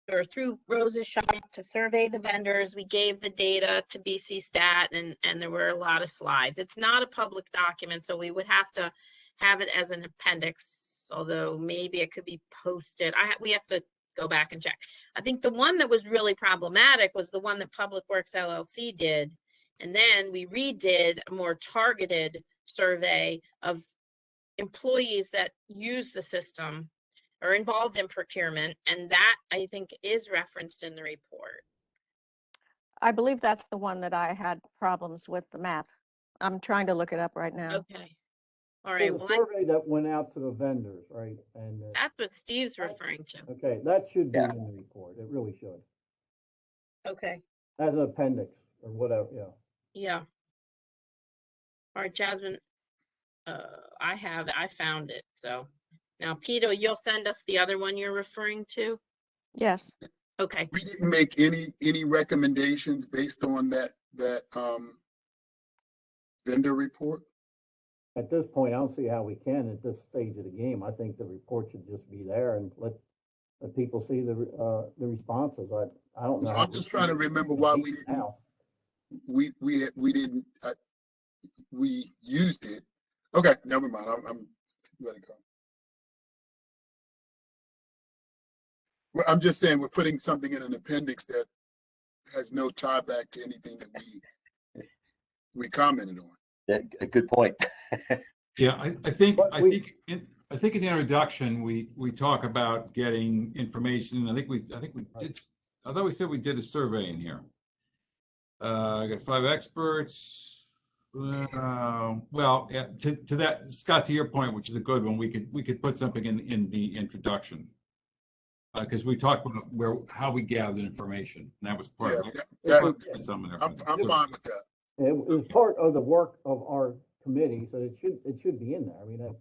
E: or through Rose's shop to survey the vendors. We gave the data to BC Stat and there were a lot of slides. It's not a public document, so we would have to have it as an appendix, although maybe it could be posted. We have to go back and check. I think the one that was really problematic was the one that Public Works LLC did. And then we redid a more targeted survey of employees that use the system or involved in procurement. And that, I think, is referenced in the report.
D: I believe that's the one that I had problems with the math. I'm trying to look it up right now.
E: Okay. All right.
H: There's a survey that went out to the vendors, right? And
E: that's what Steve's referring to.
H: okay, that should be
C: Yeah.
H: in the report. It really should,
E: Okay.
H: as an appendix or whatever. Yeah.
E: Yeah. All right, Jasmine. I found it. So now, Peter, you'll send us the other one you're referring to?
D: Yes.
E: Okay.
J: We didn't make any recommendations based on that vendor report.
H: At this point, I don't see how we can at this stage of the game. I think the report should just be there and let people see the responses. I don't know.
J: I'm just trying to remember why we didn't.
H: Now.
J: We didn't. We used it. Okay, never mind. I'm let it go. Well, I'm just saying we're putting something in an appendix that has no tie back to anything that we commented on.
C: yeah, a good point.
A: Yeah, I think
H: But
A: in the introduction, we talk about getting information. I thought we said we did a survey in here. I got 5 experts. Well, yeah, to that, Scott, to your point, which is a good one, we could put something in the introduction. Because we talked about how we gathered information, and that was part of it.
J: I'm fine with that.
H: It was part of the work of our committee, so it should be in there. I mean,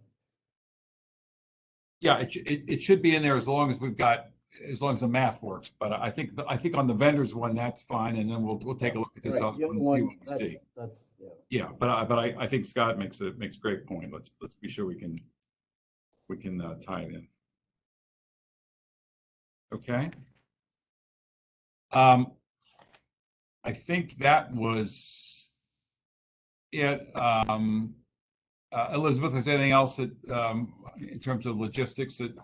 A: yeah, it should be in there as long as the math works. But I think on the vendors one, that's fine, and then we'll take a look at this other one and see what we see.
H: That's
A: Yeah, but I think Scott makes a great point. Let's be sure we can tie it in. Okay. I think that was it. Elisabeth, was there anything else that in terms of logistics that?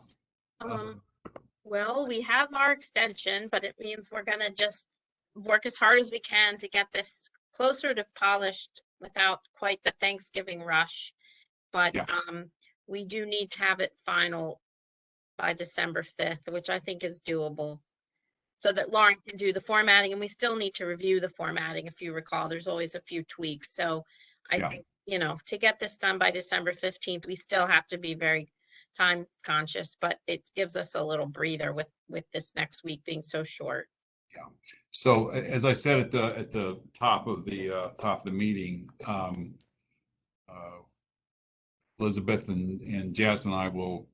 E: Well, we have our extension, but it means we're gonna just work as hard as we can to get this closer to polished without quite the Thanksgiving rush. But
A: Yeah.
E: We do need to have it final by December 5th, which I think is doable. So that Lauren can do the formatting, and we still need to review the formatting. If you recall, there's always a few tweaks. So I think, to get this done by December 15th, we still have to be very time conscious, but it gives us a little breather with this next week being so short.
A: Yeah. So as I said at the top of the meeting, Elisabeth and Jasmine and I will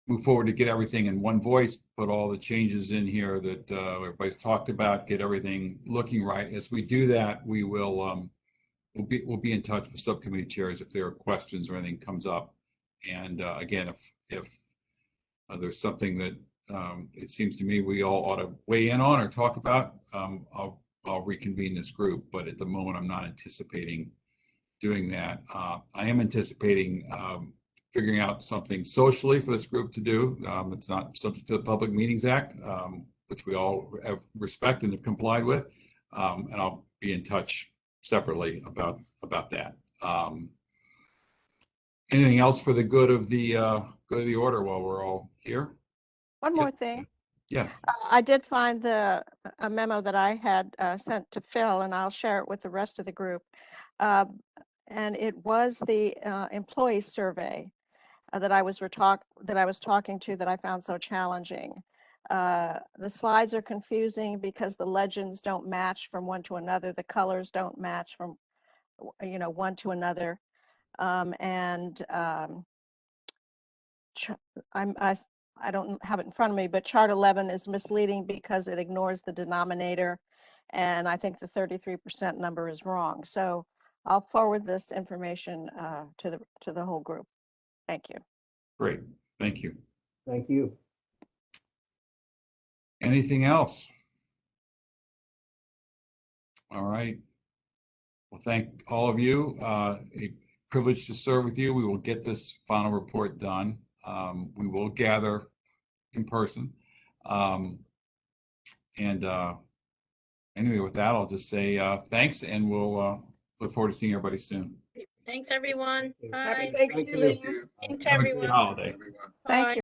A: move forward to get everything in one voice, put all the changes in here that everybody's talked about, get everything looking right. As we do that, we will we'll be in touch with subcommittee chairs if there are questions or anything comes up. And again, if there's something that it seems to me we all ought to weigh in on or talk about, I'll reconvene this group. But at the moment, I'm not anticipating doing that. I am anticipating figuring out something socially for this group to do. It's not subject to the Public Meetings Act, which we all have respect and have complied with. And I'll be in touch separately about that. Anything else for the good of the order while we're all here?
D: One more
A: Yes.
D: thing.
A: Yes.
D: I did find a memo that I had sent to Phil, and I'll share it with the rest of the group. And it was the employee survey that I was talking to that I found so challenging. The slides are confusing because the legends don't match from one to another. The colors don't match from one to another. I don't have it in front of me, but chart 11 is misleading because it ignores the denominator. And I think the 33% number is wrong. So I'll forward this information to the whole group. Thank you.
A: Great. Thank you.
H: Thank you.
A: Anything else? All right. Well, thank all of you. A privilege to serve with you. We will get this final report done. We will gather in person. Anyway, with that, I'll just say thanks, and we'll look forward to seeing everybody soon.
E: Thanks, everyone.
G: Happy
E: Bye.
G: Thanksgiving.
J: Thank you.
E: Thanks,
A: Have a great
E: everyone.
A: holiday.
J: Everyone.
D: Thank
E: Bye.
D: you.